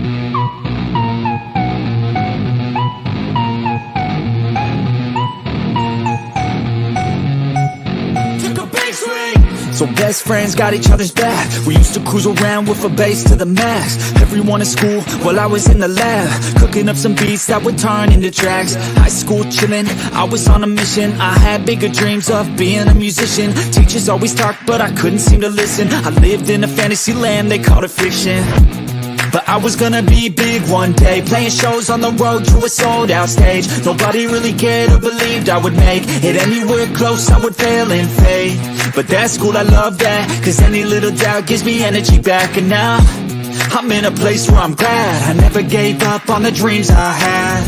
So best friends got each other's back. We used to cruise around with a bass to the max. Everyone in school while I was in the lab, cooking up some beats that would turn into tracks. High school chillin', I was on a mission. I had bigger dreams of being a musician. Teachers always talked but I couldn't seem to listen. I lived in a fantasy land, they called it fiction. But I was gonna be big one day, playing shows on the road to a sold out stage. Nobody really cared or believed I would make it anywhere close, I would fail and fade. But that's cool, I love that, cause any little doubt gives me energy back. And now, I'm in a place where I'm glad I never gave up on the dreams I had.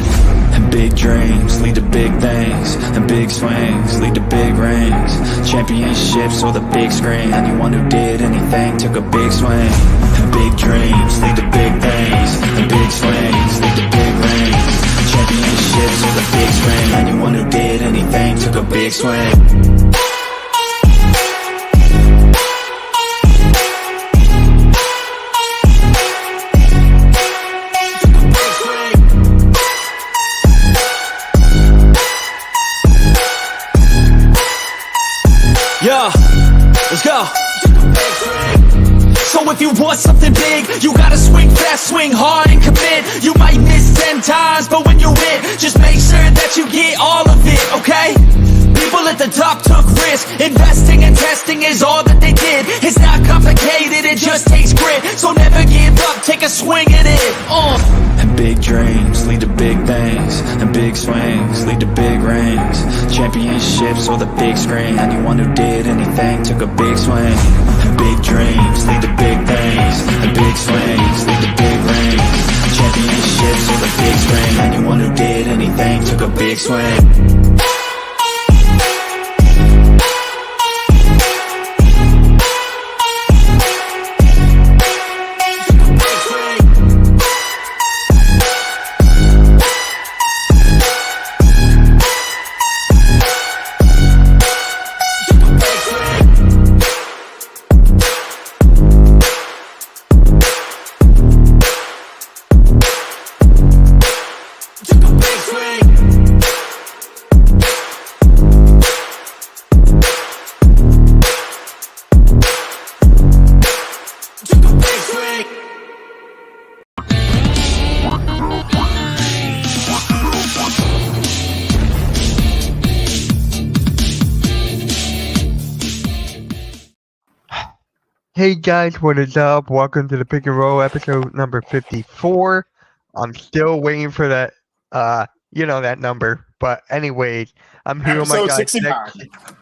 And big dreams lead to big things, and big swings lead to big rings. Championships or the big screen, anyone who did anything took a big swing. And big dreams lead to big things, and big swings lead to big rings. Championships or the big screen, anyone who did anything took a big swing. Yeah, let's go. So if you want something big, you gotta swing fast, swing hard and commit. You might miss 10 times, but when you hit, just make sure that you get all of it, okay? People at the top took risks. Investing and testing is all that they did. It's not complicated, it just takes grit. So never give up, take a swing at it. And big dreams lead to big things, and big swings lead to big rings. Championships or the big screen, anyone who did anything took a big swing. And big dreams lead to big things, and big swings lead to big rings. Championships or the big screen, anyone who did anything took a big swing. Hey guys, what is up? Welcome to the Pick and Roll episode number 54. I'm still waiting for that, that number. But anyways, I'm here with my guy.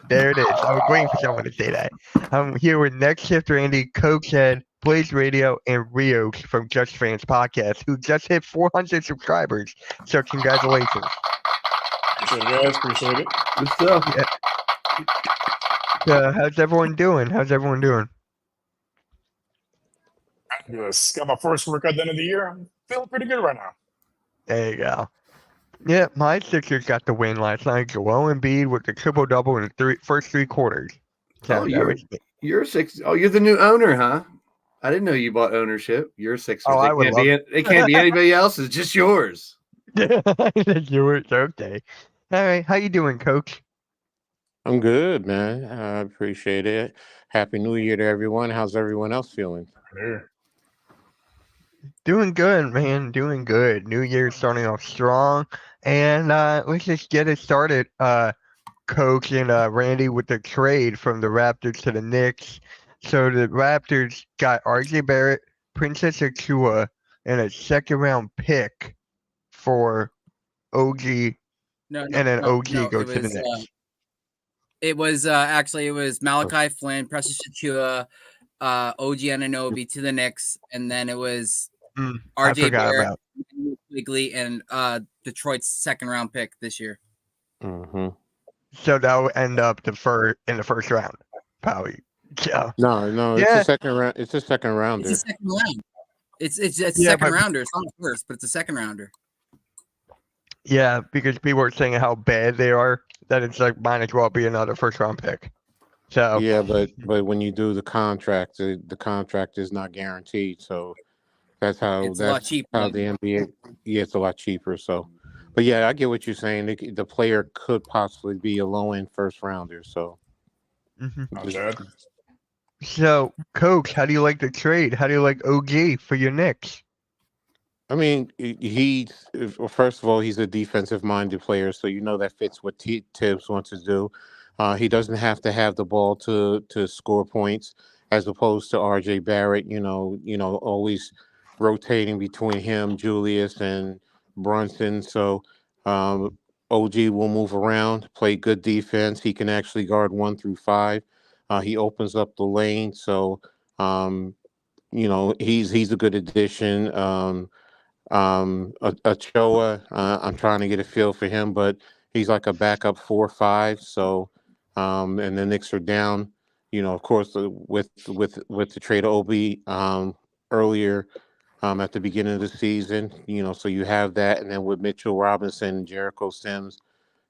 There it is. I was waiting for someone to say that. I'm here with Next Shift Randy, Coach Ed, Blaze Radio, and Rios from Just Fans Podcast, who just hit 400 subscribers. So congratulations. Appreciate it, guys. Appreciate it. Good stuff. Yeah. How's everyone doing? Just got my first workout at the end of the year. I'm feeling pretty good right now. There you go. Yeah, my Sixers got the win last night. Joel Embiid with the triple-double in the first three quarters. So you're the new owner, huh? I didn't know you bought ownership. You're Sixers. Oh, it can't be anybody else. It's just yours. Yours, okay. All right, how you doing, Coach? I'm good, man. I appreciate it. Happy New Year to everyone. How's everyone else feeling? Doing good, man. Doing good. New Year's starting off strong. And let's just get it started, Coach and Randy, with the trade from the Raptors to the Knicks. So the Raptors got RJ Barrett, Princess Achua, and a second-round pick for OG. And then OG goes to the Knicks. It was Malachi Flynn, Precious Achua, OG Anunoby to the Knicks, and then it was RJ Barrett, Quigley, and Detroit's second-round pick this year. Mm-hmm. So that will end up in the first round, probably. Yeah. No, it's a second round. It's a second rounder. It's a second round. It's a second rounder. It's not the first, but it's a second rounder. Yeah, because people are saying how bad they are, that it's like might as well be another first-round pick. So yeah, but when you do the contract is not guaranteed. So That's how It's a lot that's cheaper. how the NBA. Yeah, it's a lot cheaper. So, but yeah, I get what you're saying. The player could possibly be a low end first rounder. So, Not bad. So, Coach, how do you like the trade? How do you like OG for your Knicks? I mean, well, first of all, he's a defensive minded player, so you know that fits what Tibbs wants to do. He doesn't have to have the ball to score points, as opposed to R.J. Barrett. Always rotating between him, Julius, and Brunson. So OG will move around, play good defense. He can actually guard 1 through 5. He opens up the lane, so he's a good addition. Ochoa, I'm trying to get a feel for him, but he's like a backup 4 or 5. So, and the Knicks are down. Of course, with the trade of Obi earlier at the beginning of the season. So you have that, and then with Mitchell Robinson and Jericho Sims,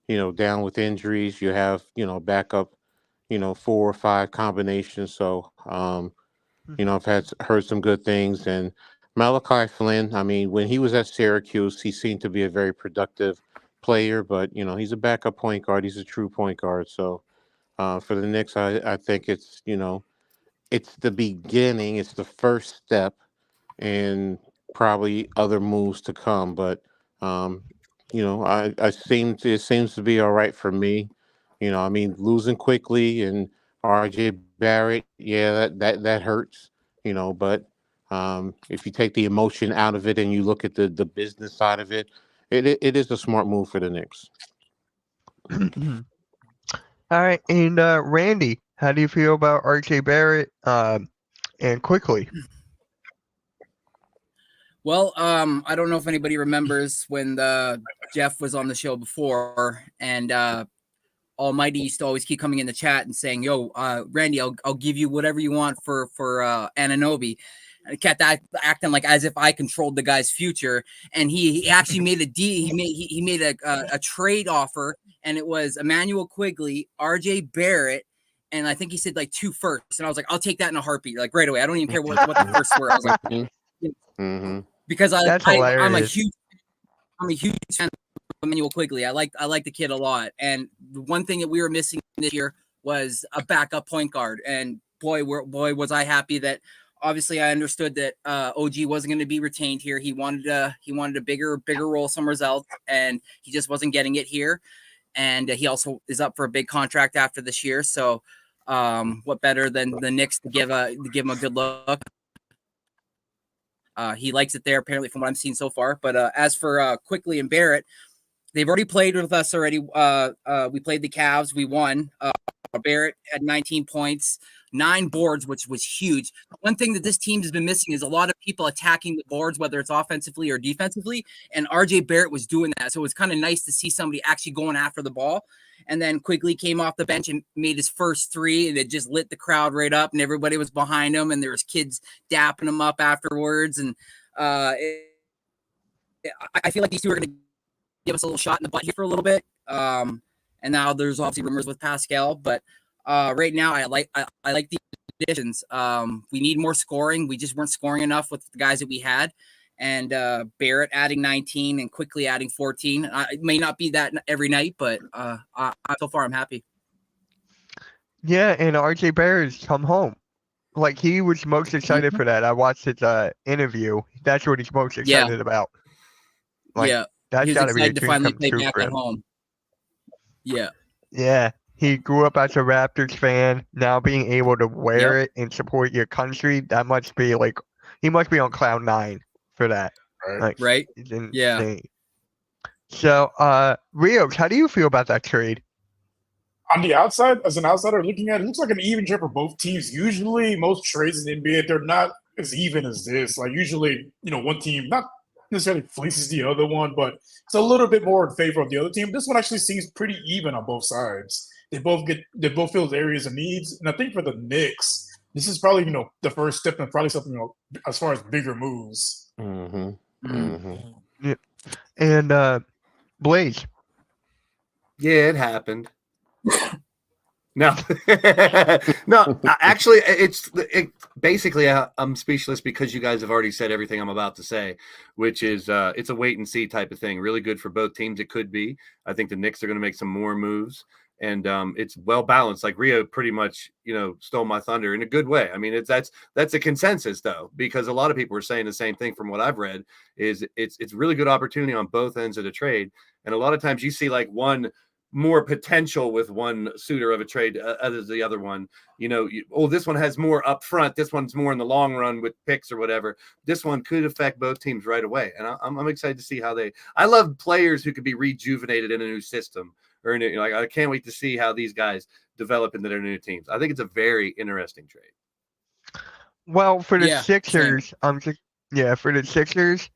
down with injuries, you have backup, 4 or 5 combinations. So, I've heard some good things. And Malachi Flynn, I mean, when he was at Syracuse, he seemed to be a very productive player, but he's a backup point guard. He's a true point guard. So for the Knicks, I think it's it's the beginning. It's the first step, and probably other moves to come. But it seems to be all right for me. I mean, losing quickly and R.J. Barrett, yeah, that hurts. But if you take the emotion out of it and you look at the business side of it, it is a smart move for the Knicks. All right, and Randy, how do you feel about R.J. Barrett and quickly? Well, I don't know if anybody remembers when Jeff was on the show before, and Almighty used to always keep coming in the chat and saying, "Yo, Randy, I'll give you whatever you want for Anunoby." And he kept acting like as if I controlled the guy's future, and he actually made he made a trade offer, and it was Emmanuel Quigley, R.J. Barrett, and I think he said like 2 firsts, and I was like, "I'll take that in a heartbeat, like right away. I don't even care what the firsts were." I was like, Mm-hmm. because I'm a hilarious. huge fan of Emmanuel Quigley. I like the kid a lot. And the one thing that we were missing this year was a backup point guard. And boy, was I happy that obviously I understood that OG wasn't going to be retained here. He wanted a bigger role somewhere else, and he just wasn't getting it here. And he also is up for a big contract after this year. So what better than the Knicks to give him a good look? He likes it there, apparently, from what I'm seeing so far. But as for Quickly and Barrett, they've already played with us already. We played the Cavs. We won. Barrett had 19 points, 9 boards, which was huge. One thing that this team has been missing is a lot of people attacking the boards, whether it's offensively or defensively. And R.J. Barrett was doing that. So it was kind of nice to see somebody actually going after the ball. And then Quigley came off the bench and made his first 3, and it just lit the crowd right up, and everybody was behind him, and there was kids dapping him up afterwards. And I feel like these two are going to give us a little shot in the butt here for a little bit. And now there's obviously rumors with Pascal, but right now I like the additions. We need more scoring. We just weren't scoring enough with the guys that we had. And Barrett adding 19 and Quickly adding 14. It may not be that every night, but so far I'm happy. Yeah, and R.J. Barrett's come home. Like, he was most excited for that. I watched his interview. That's what he's most excited about. Like, yeah, that's he's gotta be a excited to dream finally come play true back for at him. home. Yeah. Yeah, he grew up as a Raptors fan. Now being able to wear it and support your country, that must be like, he must be on cloud 9 for that. Right. Like, Right? it's insane. Yeah. So, Rios, how do you feel about that trade? On the outside, as an outsider looking at it, it looks like an even trade for both teams. Usually, most trades in the NBA, they're not as even as this. Like, usually, one team not necessarily fleeces the other one, but it's a little bit more in favor of the other team. This one actually seems pretty even on both sides. They both fill areas of needs. And I think for the Knicks, this is probably, the first step and probably something, as far as bigger moves. Mm-hmm. Mm-hmm. Yeah. And Blaze. Yeah, it happened. No, no. Actually, basically, I'm speechless because you guys have already said everything I'm about to say, which is it's a wait and see type of thing. Really good for both teams. It could be. I think the Knicks are going to make some more moves, and it's well balanced. Like Rio pretty much, stole my thunder in a good way. I mean, that's a consensus though, because a lot of people are saying the same thing from what I've read. Is it's really good opportunity on both ends of the trade, and a lot of times you see like one more potential with one suitor of a trade as the other one. This one has more up front. This one's more in the long run with picks or whatever. This one could affect both teams right away. And I'm excited to see how I love players who could be rejuvenated in a new system or I can't wait to see how these guys develop into their new teams. I think it's a very interesting trade. Well, for the Sixers, for the Sixers,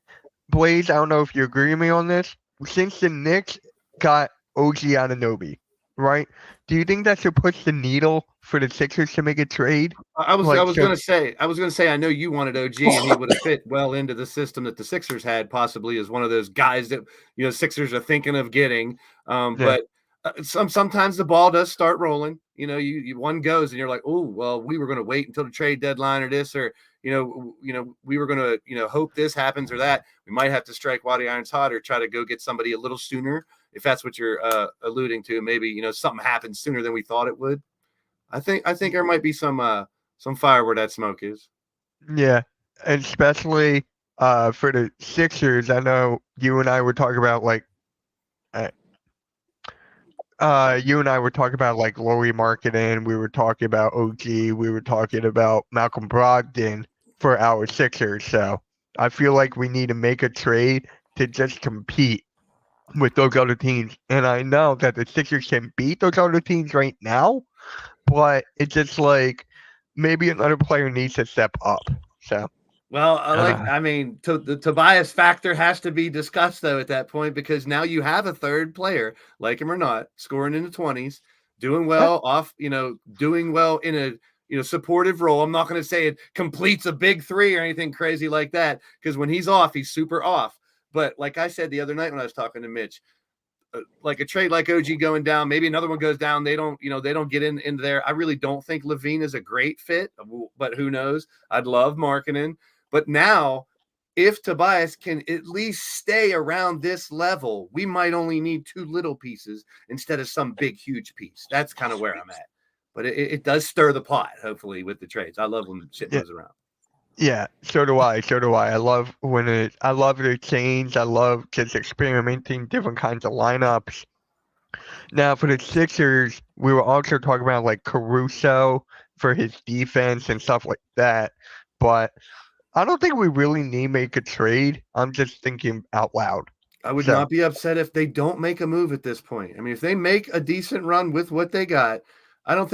Blaze, I don't know if you agree with me on this. Since the Knicks got OG Anunoby, right? Do you think that should push the needle for the Sixers to make a trade? I was going to say, I know you wanted OG and he would have fit well into the system that the Sixers had, possibly as one of those guys that, Sixers are thinking of getting. But sometimes the ball does start rolling, one goes and you're like, oh, well, we were going to wait until the trade deadline or this, or, we were going to, hope this happens or that. We might have to strike while the iron's hot or try to go get somebody a little sooner. If that's what you're alluding to, maybe, something happens sooner than we thought it would. I think there might be some fire where that smoke is. Yeah, and especially for the Sixers, I know you and I were talking about like Laurie Marketing. We were talking about OG. We were talking about Malcolm Brogdon for our Sixers. So I feel like we need to make a trade to just compete with those other teams. And I know that the Sixers can beat those other teams right now, but it's just like maybe another player needs to step up. So well, the Tobias factor has to be discussed though at that point, because now you have a third player, like him or not, scoring in the 20s, doing well doing well in a supportive role. I'm not going to say it completes a big three or anything crazy like that, because when he's off, he's super off. But like I said the other night when I was talking to Mitch, like a trade like OG going down, maybe another one goes down. They don't get into there. I really don't think Levine is a great fit, but who knows? I'd love Markkanen. But now, if Tobias can at least stay around this level, we might only need two little pieces instead of some big, huge piece. That's kind of where I'm at. But it does stir the pot, hopefully, with the trades. I love when shit moves around. Yeah, so do I. I love the change. I love just experimenting different kinds of lineups. Now for the Sixers, we were also talking about like Caruso for his defense and stuff like that. But I don't think we really need to make a trade. I'm just thinking out loud. I would not be upset if they don't make a move at this point. I mean, if they make a decent run with what they got, I don't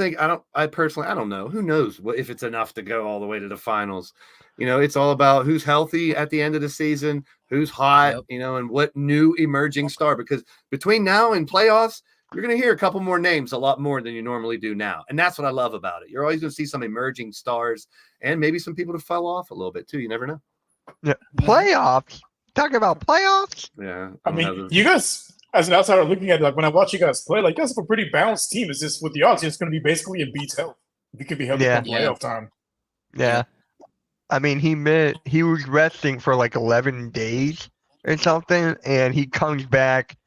know. Who knows if it's enough to go all the way to the finals. It's all about who's healthy at the end of the season, who's hot, and what new emerging star. Because between now and playoffs, you're going to hear a couple more names, a lot more than you normally do now. And that's what I love about it. You're always going to see some emerging stars and maybe some people to fell off a little bit too. You never know. Yeah. Playoffs? Talking about playoffs? Yeah. I mean, you guys, as an outsider looking at it, like when I watch you guys play, like you guys have a pretty balanced team. It's just with the odds, it's going to be basically Embiid's health. He could be healthy come playoff time. Yeah. I mean, he was resting for like 11 days or something, and he comes back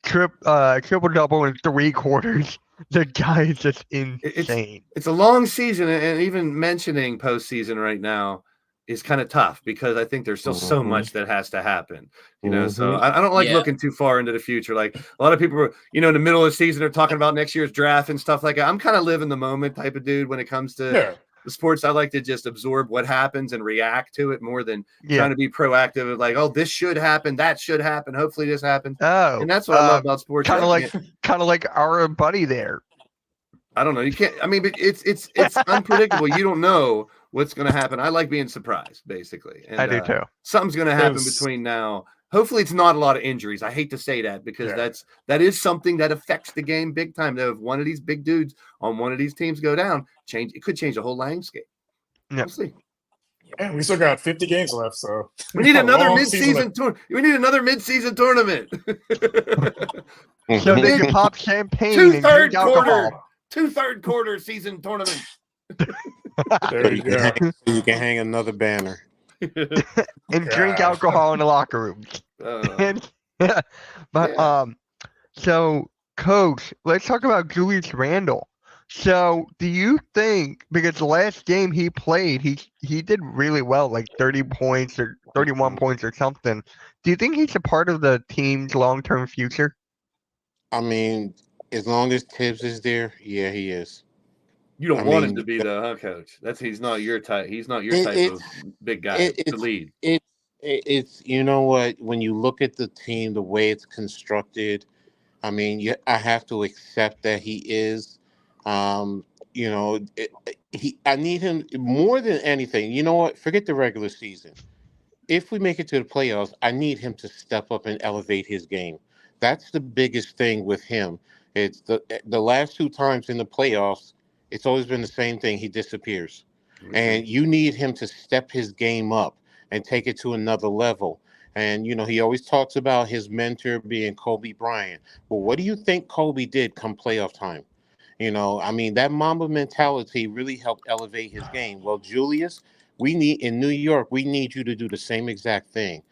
triple-double in 3 quarters. The guy is just insane. It's a long season, and even mentioning postseason right now is kind of tough because I think there's still so much that has to happen. So I don't like looking too far into the future. Like a lot of people are, in the middle of the season, are talking about next year's draft and stuff like that. I'm kind of living the moment type of dude when it comes to the sports. I like to just absorb what happens and react to it more than trying to be proactive. Like, oh, this should happen, that should happen. Hopefully this happens. Oh, and that's what I love about sports. Kind of like our buddy there. I don't know. You can't. I mean, but it's unpredictable. You don't know what's going to happen. I like being surprised, basically. And, I do too. Something's going to happen between now. Hopefully, it's not a lot of injuries. I hate to say that because that is something that affects the game big time. Though, if one of these big dudes on one of these teams go down, it could change the whole landscape. Yeah. We'll see. Yeah, we still got 50 games left, so we need another mid-season tournament. We need another mid-season tournament. So they can pop champagne. Two third quarter season tournament. There you go. So you can hang another banner. And drink God. alcohol in the locker room. But so Coach, let's talk about Julius Randle. So do you think, because the last game he played, he did really well, like 30 points or 31 points or something. Do you think he's a part of the team's long-term future? I mean, as long as Tibbs is there, yeah, he is. You don't want him to be the Coach. He's not your type. He's not your type of big guy to lead. It's you know what? When you look at the team, the way it's constructed, I mean, I have to accept that he is. You know, I need him more than anything. You know what? Forget the regular season. If we make it to the playoffs, I need him to step up and elevate his game. That's the biggest thing with him. It's the last 2 times in the playoffs, it's always been the same thing. He disappears. Mm-hmm. And you need him to step his game up and take it to another level. And, you know, he always talks about his mentor being Kobe Bryant. Well, what do you think Kobe did come playoff time? You know, I mean, that Mamba mentality really helped elevate his game. Well, Julius, in New York, we need you to do the same exact thing.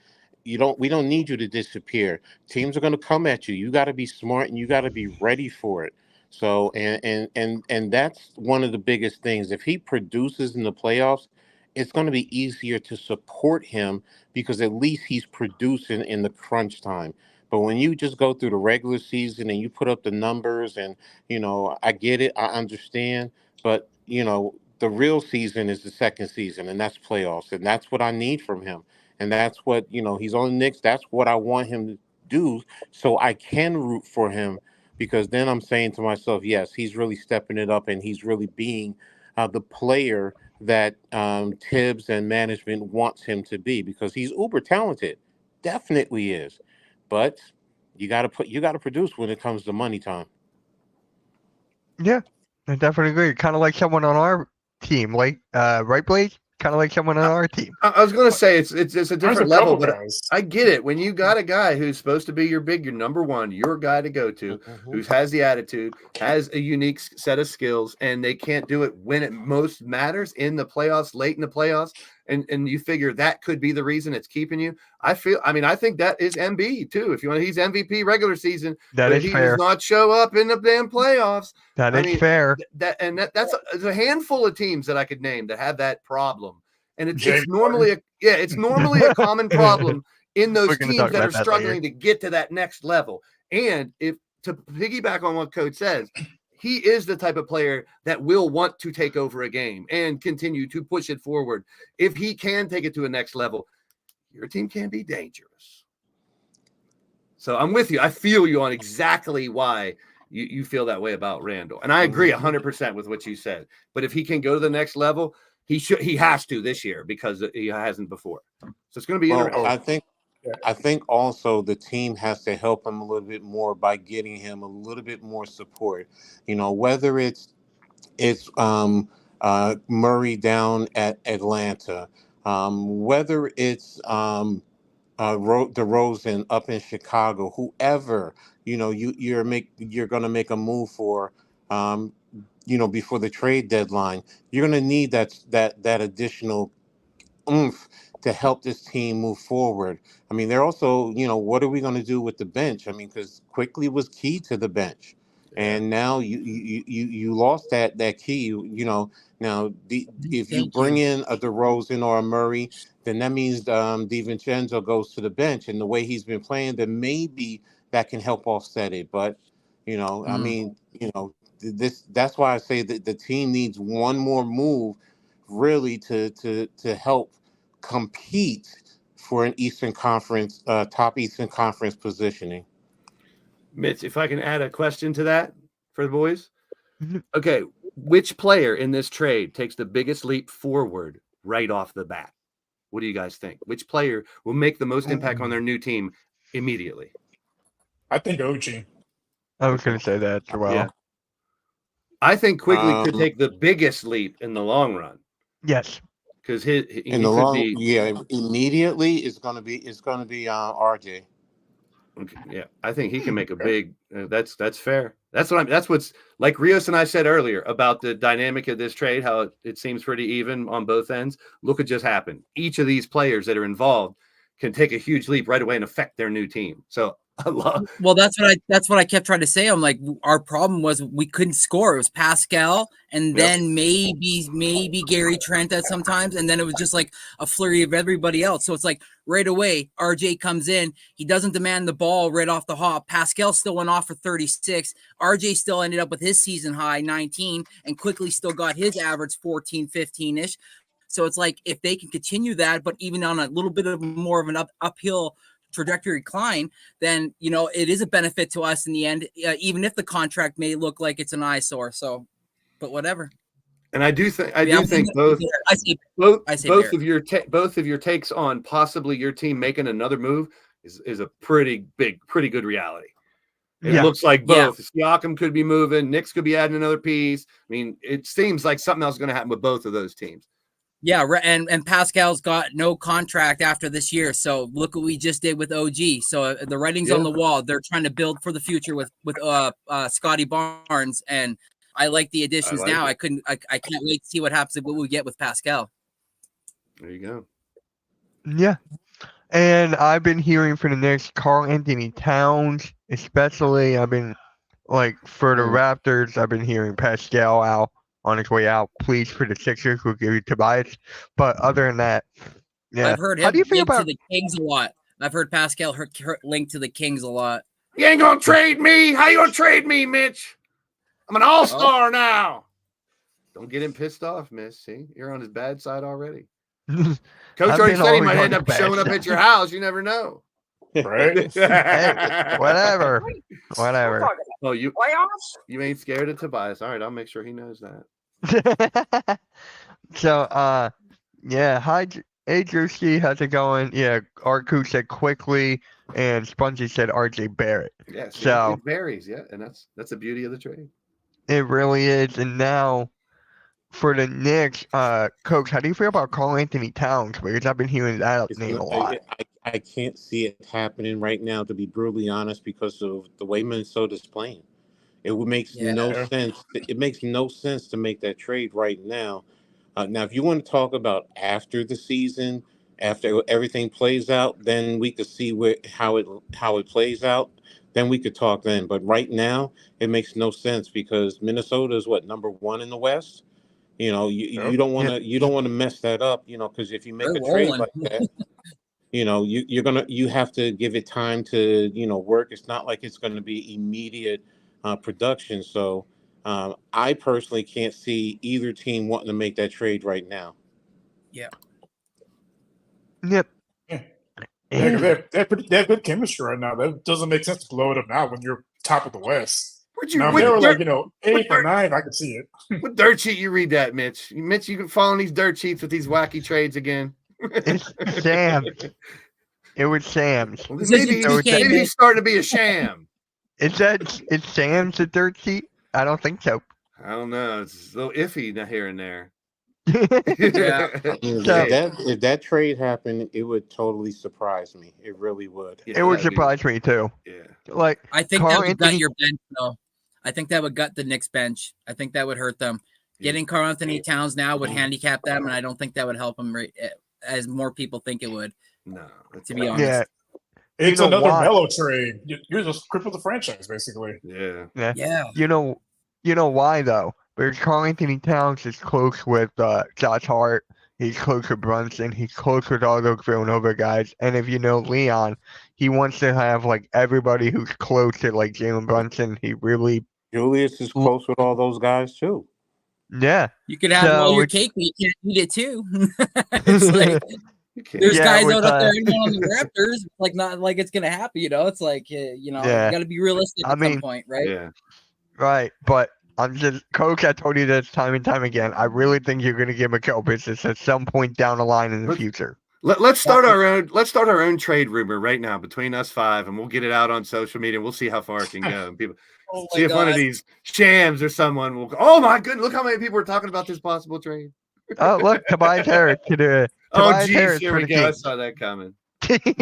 We don't need you to disappear. Teams are going to come at you. You got to be smart and you got to be ready for it. So, and that's one of the biggest things. If he produces in the playoffs, it's going to be easier to support him because at least he's producing in the crunch time. But when you just go through the regular season and you put up the numbers and, you know, I get it, I understand, but, you know, the real season is the second season, and that's playoffs, and that's what I need from him. And that's what, you know, he's on the Knicks. That's what I want him to do so I can root for him, because then I'm saying to myself, yes, he's really stepping it up and he's really being the player that Tibbs and management wants him to be, because he's uber talented, definitely is. But you got to produce when it comes to money time. Yeah, I definitely agree. Kind of like someone on our team, like right, Blake? Kind of like someone on our team. I was going to say it's a different level, but I get it. When you got a guy who's supposed to be your number one, your guy to go to, who has the attitude, has a unique set of skills, and they can't do it when it most matters in the playoffs, late in the playoffs, and you figure that could be the reason it's keeping you. I think that is MB too. If you want, he's MVP regular season, that is he fair. does not show up in the damn playoffs. That is fair. That's a handful of teams that I could name that have that problem. And it's normally a common problem in those teams that are struggling to get to that next level. And if to piggyback on what Coach says, he is the type of player that will want to take over a game and continue to push it forward. If he can take it to a next level, your team can be dangerous. So I'm with you. I feel you on exactly why you feel that way about Randle. And I agree 100% with what you said. But if he can go to the next level, he has to this year because he hasn't before. So it's going to be interesting. I think also the team has to help him a little bit more by getting him a little bit more support. You know, whether it's Murray down at Atlanta, whether it's DeRozan up in Chicago, whoever, you know, you're going to make a move for, you know, before the trade deadline, you're going to need that additional oomph to help this team move forward. I mean, they're also, you know, what are we going to do with the bench? I mean, because Quickly was key to the bench, and now you lost that key. You know, now if you bring in a DeRozan or a Murray, then that means DiVincenzo goes to the bench, and the way he's been playing, then maybe that can help offset it. But you know, I mean, you know, that's why I say that the team needs one more move, really, to help compete for an Eastern Conference, top Eastern Conference positioning. Mitch, if I can add a question to that for the boys. Okay, which player in this trade takes the biggest leap forward right off the bat? What do you guys think? Which player will make the most impact on their new team immediately? I think OG. I was going to say that as well. Yeah. I think Quigley could take the biggest leap in the long run. Yes. Because immediately it's going to be RJ. Okay, yeah, I think he can make a big. That's fair. That's what's like Rios and I said earlier about the dynamic of this trade. How it seems pretty even on both ends. Look what just happened. Each of these players that are involved can take a huge leap right away and affect their new team. So I love. Well, that's what I kept trying to say. I'm like, our problem was we couldn't score. It was Pascal, and then maybe Gary Trent at sometimes, and then it was just like a flurry of everybody else. So it's like right away, RJ comes in. He doesn't demand the ball right off the hop. Pascal still went off for 36. RJ still ended up with his season high 19, and quickly still got his average 14, 15-ish. So it's like if they can continue that, but even on a little bit of more of an uphill trajectory climb, then it is a benefit to us in the end, even if the contract may look like it's an eyesore. So, but whatever. And I do think both of your takes on possibly your team making another move is a pretty good reality. It looks like both. Siakam could be moving, Knicks could be adding another piece. I mean, it seems like something else is going to happen with both of those teams. Yeah, and Pascal's got no contract after this year. So look what we just did with OG. So the writing's on the wall. They're trying to build for the future with Scotty Barnes, and I like the additions now. I can't wait to see what happens what we get with Pascal. There you go. Yeah. And I've been hearing for the Knicks, Karl-Anthony Towns, especially. I've been for the Raptors, I've been hearing Pascal out. On his way out, please for the Sixers, we'll give you Tobias. But other than that, I've heard him linked to the Kings a lot. I've heard Pascal linked to the Kings a lot. You ain't gonna trade me? How you gonna trade me, Mitch? I'm an all-star now. Don't get him pissed off, Miss. See, you're on his bad side already. Coach already said he might end up showing up at your house. You never know. Right? Hey, whatever. Oh, you ain't scared of Tobias. All right, I'll make sure he knows that. So, hi, hey, Drewski, how's it going? Yeah, Arku said quickly, and Spongy said RJ Barrett. Yes, so it varies, and that's the beauty of the trade. It really is. And now, for the Knicks, Coach, how do you feel about Karl-Anthony Towns? Because I've been hearing that name a lot. I can't see it happening right now, to be brutally honest, because of the way Minnesota's playing. It makes no sense. It makes no sense to make that trade right now. Now, if you want to talk about after the season, after everything plays out, then we could see how it plays out. Then we could talk then. But right now, it makes no sense because Minnesota is number 1 in the West. You don't want to mess that up. Because if you make a trade like that, you have to give it time to work. It's not like it's going to be immediate production. So I personally can't see either team wanting to make that trade right now. Yep. They have good chemistry right now. That doesn't make sense to blow it up now when you're top of the West. If they were 8th or 9th, I could see it. What dirt sheet you read that, Mitch? Mitch, you can follow these dirt sheets with these wacky trades again. It's Sam. It was Sam's. Well, maybe he's starting to be a sham. It's Sam's the dirt sheet? I don't think so. I don't know. It's a little iffy here and there. If that trade happened, it would totally surprise me. It really would. It would surprise me too. Yeah. I think that would gut your bench though. I think that would gut the Knicks bench. I think that would hurt them. Getting Karl-Anthony Towns now would handicap them, and I don't think that would help them as more people think it would. No, to be honest. Yeah. It's another Melo trade. You're just crippled the franchise, basically. Yeah. You know why though? Because Karl-Anthony Towns is close with Josh Hart. He's close with Brunson. He's close with all those Villanova guys. And if you know Leon, he wants to have everybody who's close to Jalen Brunson. He really Julius is close with all those guys too. Yeah. You could have all your cake, but you can't eat it too. It's there's guys out there on the Raptors, not like it's gonna happen. It's you got to be realistic at some point, right? Yeah. Right, but I'm just, Coach, I told you this time and time again. I really think you're going to give Mikal Bridges at some point down the line in the future. Let's start our own trade rumor right now between us 5, and we'll get it out on social media. We'll see how far it can go. People see if one of these shams or someone will go, oh my goodness, look how many people are talking about this possible trade. Oh, look, Tobias Harris to the Oh geez, here we go. I saw that coming.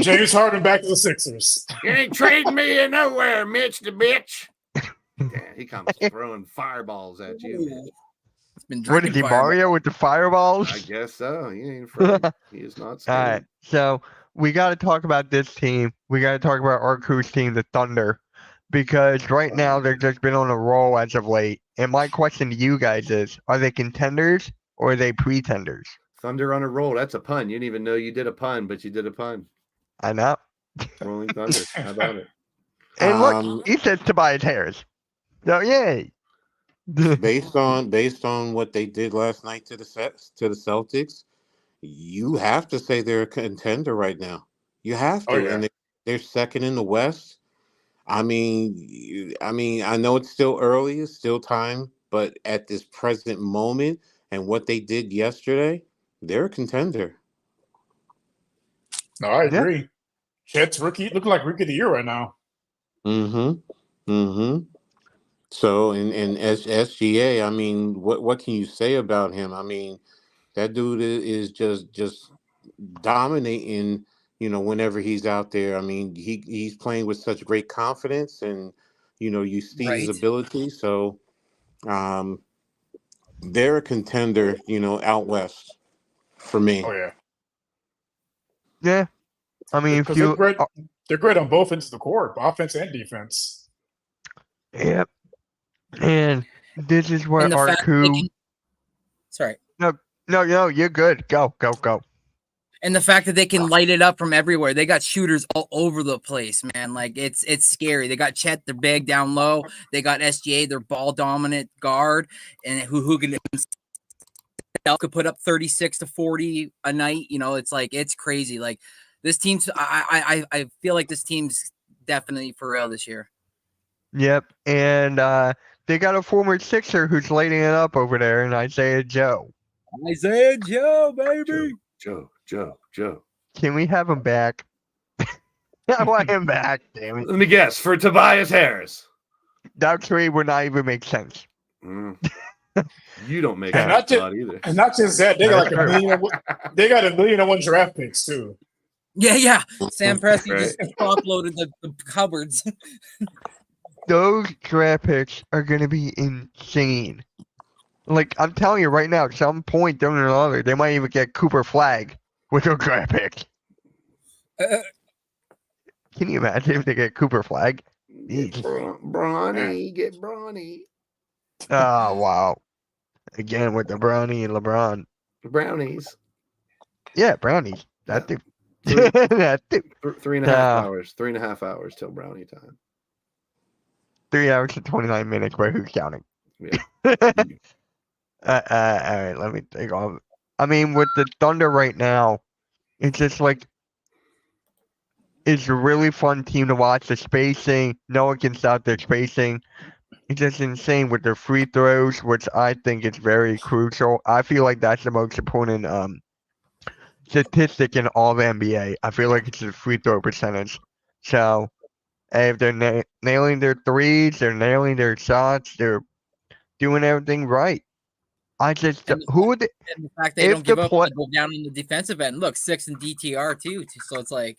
James Harden back to the Sixers. You ain't trading me in nowhere, Mitch the bitch. Yeah, he comes throwing fireballs at you. It's been What is he, Mario with the fireballs? I guess so. He ain't afraid. He is not scared. All right, so we got to talk about this team. We got to talk about our crew's team, the Thunder, because right now they've just been on a roll as of late. And my question to you guys is, are they contenders or are they pretenders? Thunder on a roll. That's a pun. You didn't even know you did a pun, but you did a pun. I know. Rolling Thunder. How about it? And look, he says Tobias Harris. So yay. based on what they did last night to the Celtics, you have to say they're a contender right now. You have to, and they're second in the West. I mean, I know it's still early, it's still time, but at this present moment and what they did yesterday, they're a contender. No, I agree. Chet's looking like rookie of the year right now. So in SGA, I mean, what can you say about him? I mean, that dude is just dominating, whenever he's out there. I mean, he's playing with such great confidence, and you see his ability. So they're a contender, out west for me. Oh yeah. Yeah. I mean, if they're great on both ends of the court, offense and defense. Yep. And this is where our crew. Sorry. No, you're good. Go. And the fact that they can light it up from everywhere. They got shooters all over the place, man. Like it's scary. They got Chet, their big down low. They got SGA, their ball dominant guard, and who could put up 36 to 40 a night. It's like it's crazy. Like this team's I feel like this team's definitely for real this year. Yep. And they got a former Sixer who's lighting it up over there, and Isaiah Joe. Isaiah Joe, baby. Joe. Can we have him back? I want him back, damn it. Let me guess, for Tobias Harris. That trade would not even make sense. You don't make that thought either. And not just that, they got like $1 million draft picks too. Yeah. Sam Presti just uploaded the cupboards. Those draft picks are going to be insane. Like, I'm telling you right now, at some point down the line, they might even get Cooper Flag with their draft picks. Can you imagine if they get Cooper Flag? Get Bronny. Oh, wow. Again with the Bronny and LeBron. Brownies. Yeah, Brownies. That dude. That dude. 3.5 hours. 3.5 hours till Brownie time. 3 hours and 29 minutes, but who's counting? Yeah. All right, let me take off. I mean, with the Thunder right now, it's just like it's a really fun team to watch. The spacing, no one can stop their spacing. It's just insane with their free throws, which I think is very crucial. I feel like that's the most important statistic in all the NBA. I feel like it's the free throw percentage. So if they're nailing their threes, they're nailing their shots, they're doing everything right. I just And the fact they don't give up, they go down in the defensive end. Look, 6 in DTR too. So it's like,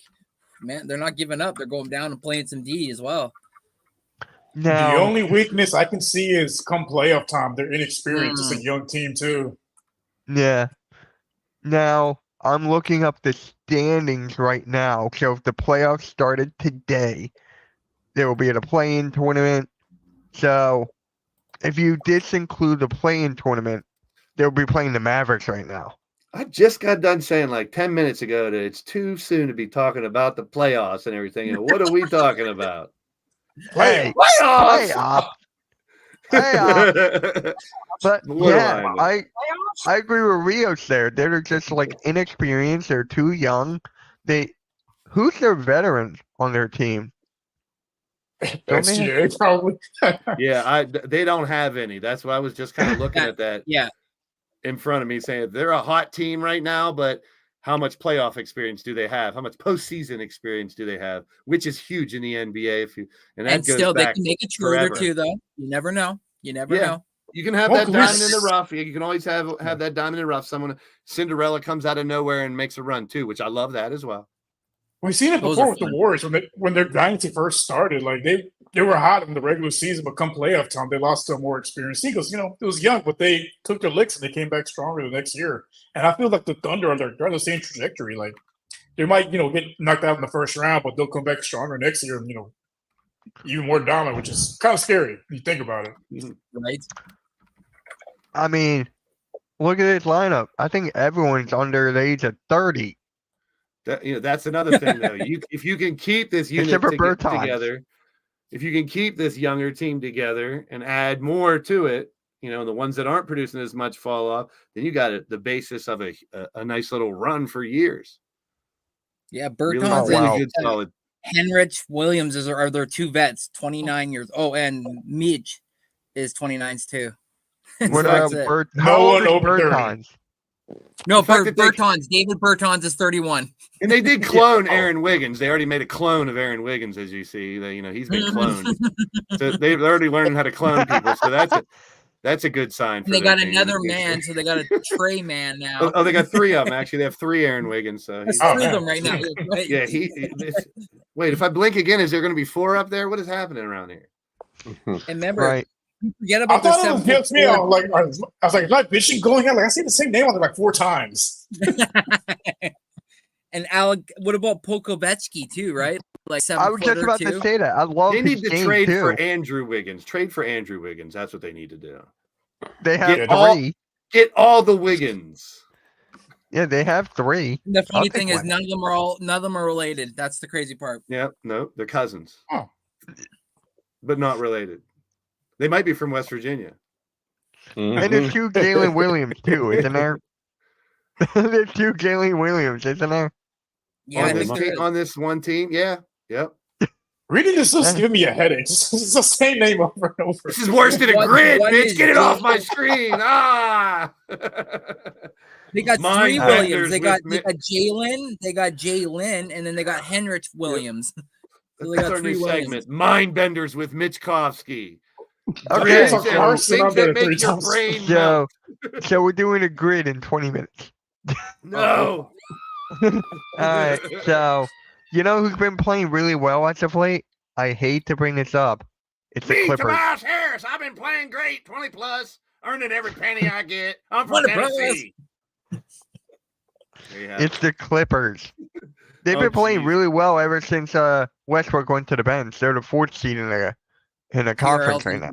man, they're not giving up. They're going down and playing some D as well. The only weakness I can see is come playoff time, they're inexperienced. It's a young team too. Yeah. Now I'm looking up the standings right now. So if the playoffs started today, they will be at a play-in tournament. So if you disinclude the play-in tournament, they'll be playing the Mavericks right now. I just got done saying like 10 minutes ago that it's too soon to be talking about the playoffs and everything. And what are we talking about? Playoffs. But yeah, I agree with Rios there. They're just like inexperienced. They're too young. Who's their veteran on their team? SGA probably. Yeah, they don't have any. That's why I was just kind of looking at that. Yeah. In front of me, saying they're a hot team right now, but how much playoff experience do they have? How much postseason experience do they have? Which is huge in the NBA. And still, they can make a Schroeder too, though. You never know. You never know. You can have that diamond in the rough. You can always have that diamond in the rough. Cinderella comes out of nowhere and makes a run too, which I love that as well. We've seen it Those before are with the fun. Warriors when their dynasty first started. Like they were hot in the regular season, but come playoff time, they lost to a more experienced Eagles. It was young, but they took their licks and they came back stronger the next year. And I feel like the Thunder they're on the same trajectory. Like they might get knocked out in the first round, but they'll come back stronger next year. And even more dominant, which is kind of scary when you think about it. Right. I mean, look at this lineup. I think everyone's under the age of 30. That's another thing though. If you can keep this unit together, if you can keep this younger team together and add more to it, the ones that aren't producing as much fall off, then you got the basis of a nice little run for years. Yeah, Bertans really good, solid. Henrich Williams are their two vets, 29 years. Oh, and Midge is 29s too. What So about No one over 30. No, The fact that Bertans. David Bertans is 31. And they did clone Aaron Wiggins. They already made a clone of Aaron Wiggins, as you see. He's been cloned. So they've already learned how to clone people. So that's a good sign. And they got another man, so they got a Trey man now. Oh, they got three of them. Actually, they have three Aaron Wiggins. So There's three of them right now. Right. Yeah, wait, if I blink again, is there going to be four up there? What is happening around here? And remember, Right. forget I about the thought it was just me. I was like, is my vision going out? Like, I see the same name on there like 4 times. And Alec, what about Pokovetsky too, right? Like 7 I was just about to say that. I love They need his to game trade too. for Andrew Wiggins. Trade for Andrew Wiggins. That's what they need to do. They have Get 3. Get all the Wiggins. Yeah, they have 3. The funny I'll thing take is none of them are related. That's the crazy part. Yeah, no, they're cousins. Oh. But not related. They might be from West Virginia. And there's 2 Jalen Williams too, isn't there? There's 2 Jalen Williams, isn't there? Yeah, I think there is. On this one team, yeah. Yep. Reading this is giving me a headache. It's the same name over and over. This is worse than a What- grid, what bitch. is Get it Jalen- off my screen. Ah. They got Mind 3 benders Williams. They with got Jalen, they got Jalen, and then they got Henrich Williams. So they That's got our 3 new Williams. segment. Mind benders with Mitchkovsky. Okay, Grids It's a and Carson things out there that 3 make your times. brain melt. So we're doing a grid in 20 minutes. No. All right. So you know who's been playing really well as of late? I hate to bring this up. It's the Me, Clippers. Tobias Harris. I've been playing great. 20 plus. Earning every penny I get. I'm from What a brother. Tennessee. There you have it. It's the Clippers. They've Oh, been playing geez. really well ever since Westbrook went to the bench. They're the 4th seed in the conference right now.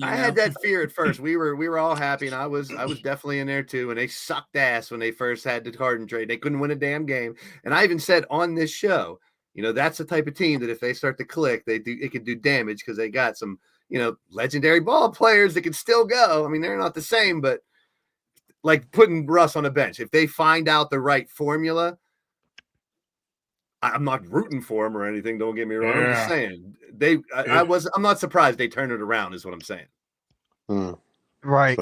I had that fear at first. We were all happy, and I was definitely in there too. And they sucked ass when they first had the Harden trade. They couldn't win a damn game. And I even said on this show, that's the type of team that if they start to click, it could do damage because they got some legendary ball players that can still go. I mean, they're not the same, but like putting Russ on a bench, if they find out the right formula. I'm not rooting for them or anything. Don't get me wrong. I'm just saying I'm not surprised they turn it around is what I'm saying. Right.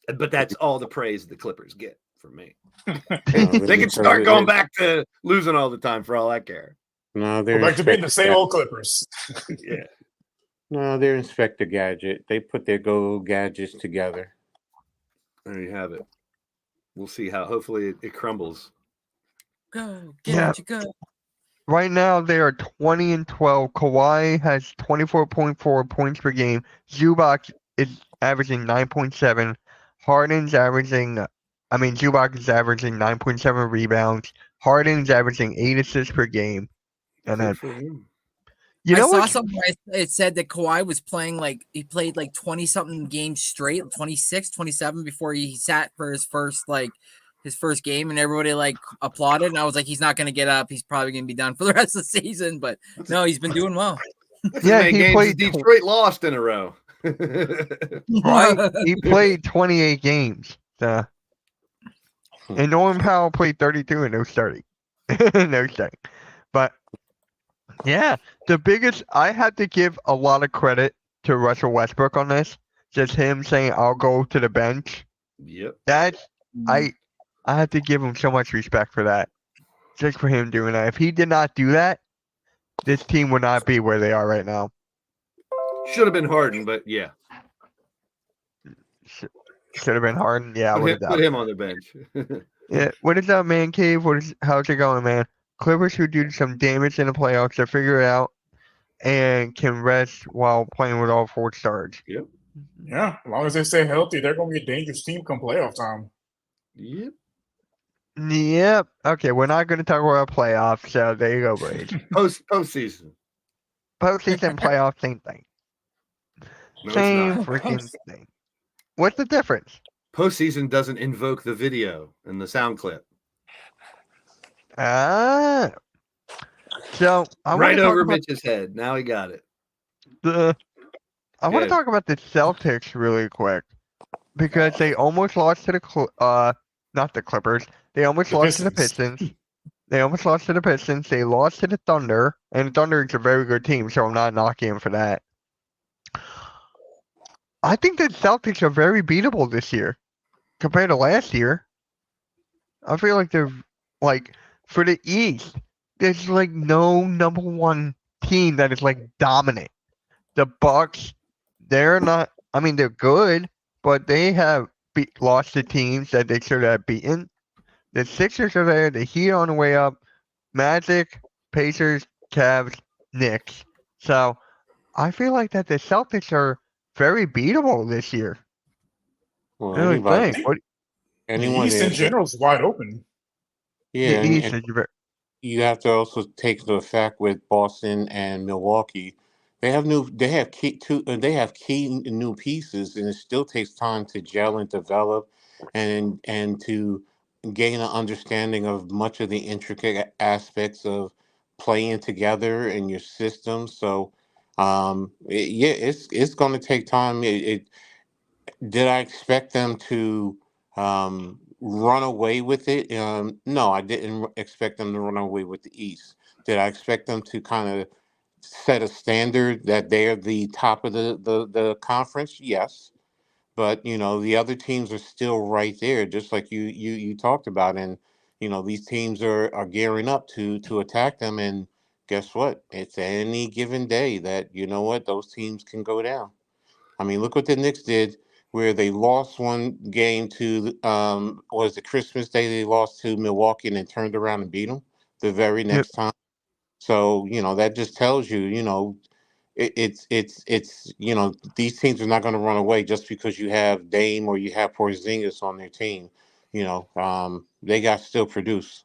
But that's all the praise the Clippers get from me. They They can start going back to losing all the time for all I care. No, they're Go back to being the Inspector same old Clippers. Yeah. No, they're Inspector Gadget. They put their go gadgets together. There you have it. We'll see how hopefully it crumbles. Go, Yeah. get go. Right now they are 20-12. Kawhi has 24.4 points per game. Zubac is averaging 9.7. Zubac is averaging 9.7 rebounds. Harden's averaging 8 assists per game. And then Good for him. you know I saw what? something where it said that Kawhi was playing he played 20 something games straight, 26, 27 before he sat for his first game, and everybody applauded. And I was like, he's not going to get up. He's probably going to be done for the rest of the season. But no, he's been doing well. Yeah, How many he games played Detroit lost in a row. Right. He played 28 games. And Norman Powell played 32 and no starting. No starting. But yeah, I had to give a lot of credit to Russell Westbrook on this. Just him saying, I'll go to the bench. Yep. I have to give him so much respect for that. Just for him doing that. If he did not do that, this team would not be where they are right now. Should have been Harden, but yeah. Should have been Harden. Yeah, Put him on the bench. Yeah. What is up, man cave? How's it going, man? Clippers who do some damage in the playoffs to figure it out and can rest while playing with all 4 stars. Yep. Yeah, as long as they stay healthy, they're going to be a dangerous team come playoff time. Yep. Yep. Okay, we're not going to talk about playoffs, so there you go, Blaze. Postseason. Postseason, playoff, same thing. No, Same it's not. freaking thing. What's the difference? Postseason doesn't invoke the video and the sound clip. Ah. So I Right want to over talk about Mitch's head. Now he got it. I want to Good. talk about the Celtics really quick because they almost lost to the not the Clippers. They almost The lost to the Pistons. Pistons. They almost lost to the Pistons. They lost to the Thunder, and the Thunder is a very good team, so I'm not knocking them for that. I think the Celtics are very beatable this year compared to last year. I feel like they're like for the East, there's like no number one team that is like dominant. The Bucks, they're not. I mean, they're good, but they have lost to teams that they should have beaten. The Sixers are there. The Heat on the way up. Magic, Pacers, Cavs, Knicks. So I feel like that the Celtics are very beatable this year. Well, I really anybody, think. What, The anyone East in general is wide open. yeah, the East and is very, you have to also take the fact with Boston and Milwaukee. They have key new pieces, and it still takes time to gel and develop, and to gain an understanding of much of the intricate aspects of playing together in your system. So, it's going to take time. Did I expect them to run away with it? No, I didn't expect them to run away with the East. Did I expect them to kind of set a standard that they're the top of the conference? Yes. But the other teams are still right there, just like you talked about. And these teams are gearing up to attack them. And guess what? It's any given day that those teams can go down. I mean, look what the Knicks did, where they lost one game to was it Christmas Day? They lost to Milwaukee and then turned around and beat them the very yep. next time. So that just tells you, it's these teams are not going to run away just because you have Dame or you have Porzingis on their team. They got to still produce.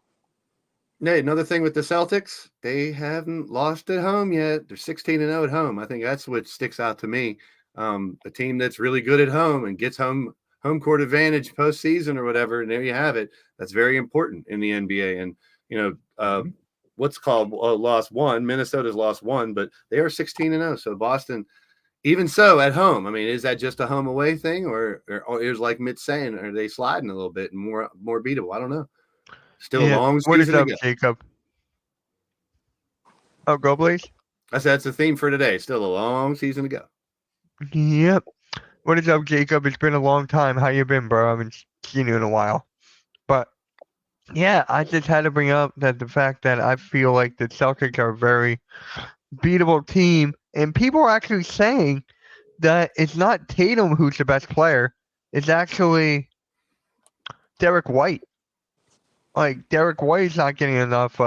Hey, another thing with the Celtics, they haven't lost at home yet. They're 16-0 at home. I think that's what sticks out to me. A team that's really good at home and gets home court advantage postseason or whatever, and there you have it. That's very important in the NBA. And what's called lost one. Minnesota's lost one, but they are 16-0. So Boston, even so, at home. I mean, is that just a home away thing, or is like Mitch saying, are they sliding a little bit and more beatable? I don't know. Still a long season. What is up, to go. Jacob? Oh, go Blaze. I said that's the theme for today. Still a long season to go. Yep. What is up, Jacob? It's been a long time. How you been, bro? I haven't seen you in a while. But yeah, I just had to bring up that the fact that I feel like the Celtics are a very beatable team, and people are actually saying that it's not Tatum who's the best player. It's actually Derek White. Like Derek White's not getting enough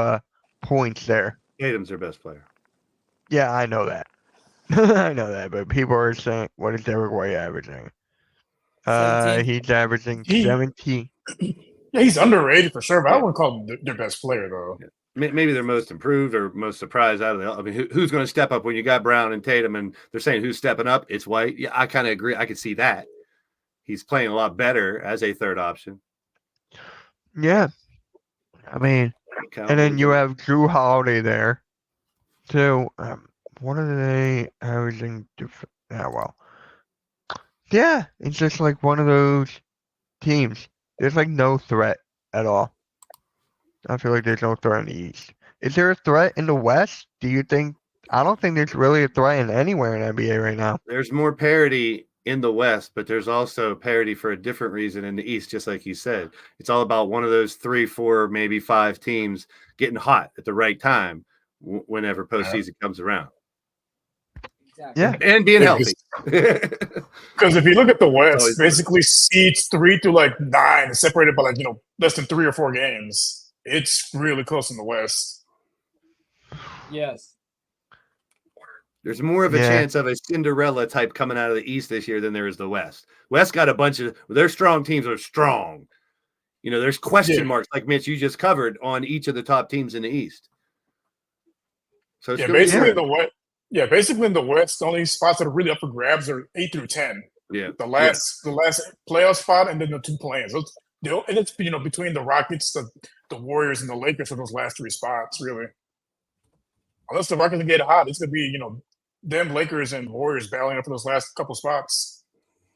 points there. Tatum's their best player. Yeah, I know that. I know that, but people are saying, what is Derek White averaging? 17. He's averaging 17. Yeah, he's underrated for sure, but I wouldn't call him their best player, though. Yeah. Maybe they're most improved or most surprised out of the. I mean, who's going to step up when you got Brown and Tatum, and they're saying who's stepping up? It's White. Yeah, I kind of agree. I could see that. He's playing a lot better as a third option. Yeah. I mean, and then you have Drew Holiday there, too. What are they averaging? Yeah, it's just like one of those teams. There's like no threat at all. I feel like there's no threat in the East. Is there a threat in the West? Do you think? I don't think there's really a threat in anywhere in NBA right now. There's more parity in the West, but there's also parity for a different reason in the East, just like you said. It's all about one of those 3, 4, maybe 5 teams getting hot at the right time whenever postseason comes around. Exactly. Yeah. And being healthy. Because if you look at the West, basically seeds 3 to 9 is separated by less than 3 or 4 games. it's really close in the West. Yes. There's more of a chance of a Cinderella type coming out of the East this year than there is the West. West got a bunch of their strong teams are strong. There's question marks like Mitch you just covered on each of the top teams in the East. So it's basically in the West. Yeah, basically in the West, the only spots that are really up for grabs are 8 through 10. Yeah, the last playoff spot, and then the 2 play-ins. And it's between the Rockets, the Warriors, and the Lakers for those last 3 spots, really. Unless the Rockets get hot, it's gonna be them Lakers and Warriors battling up for those last couple spots,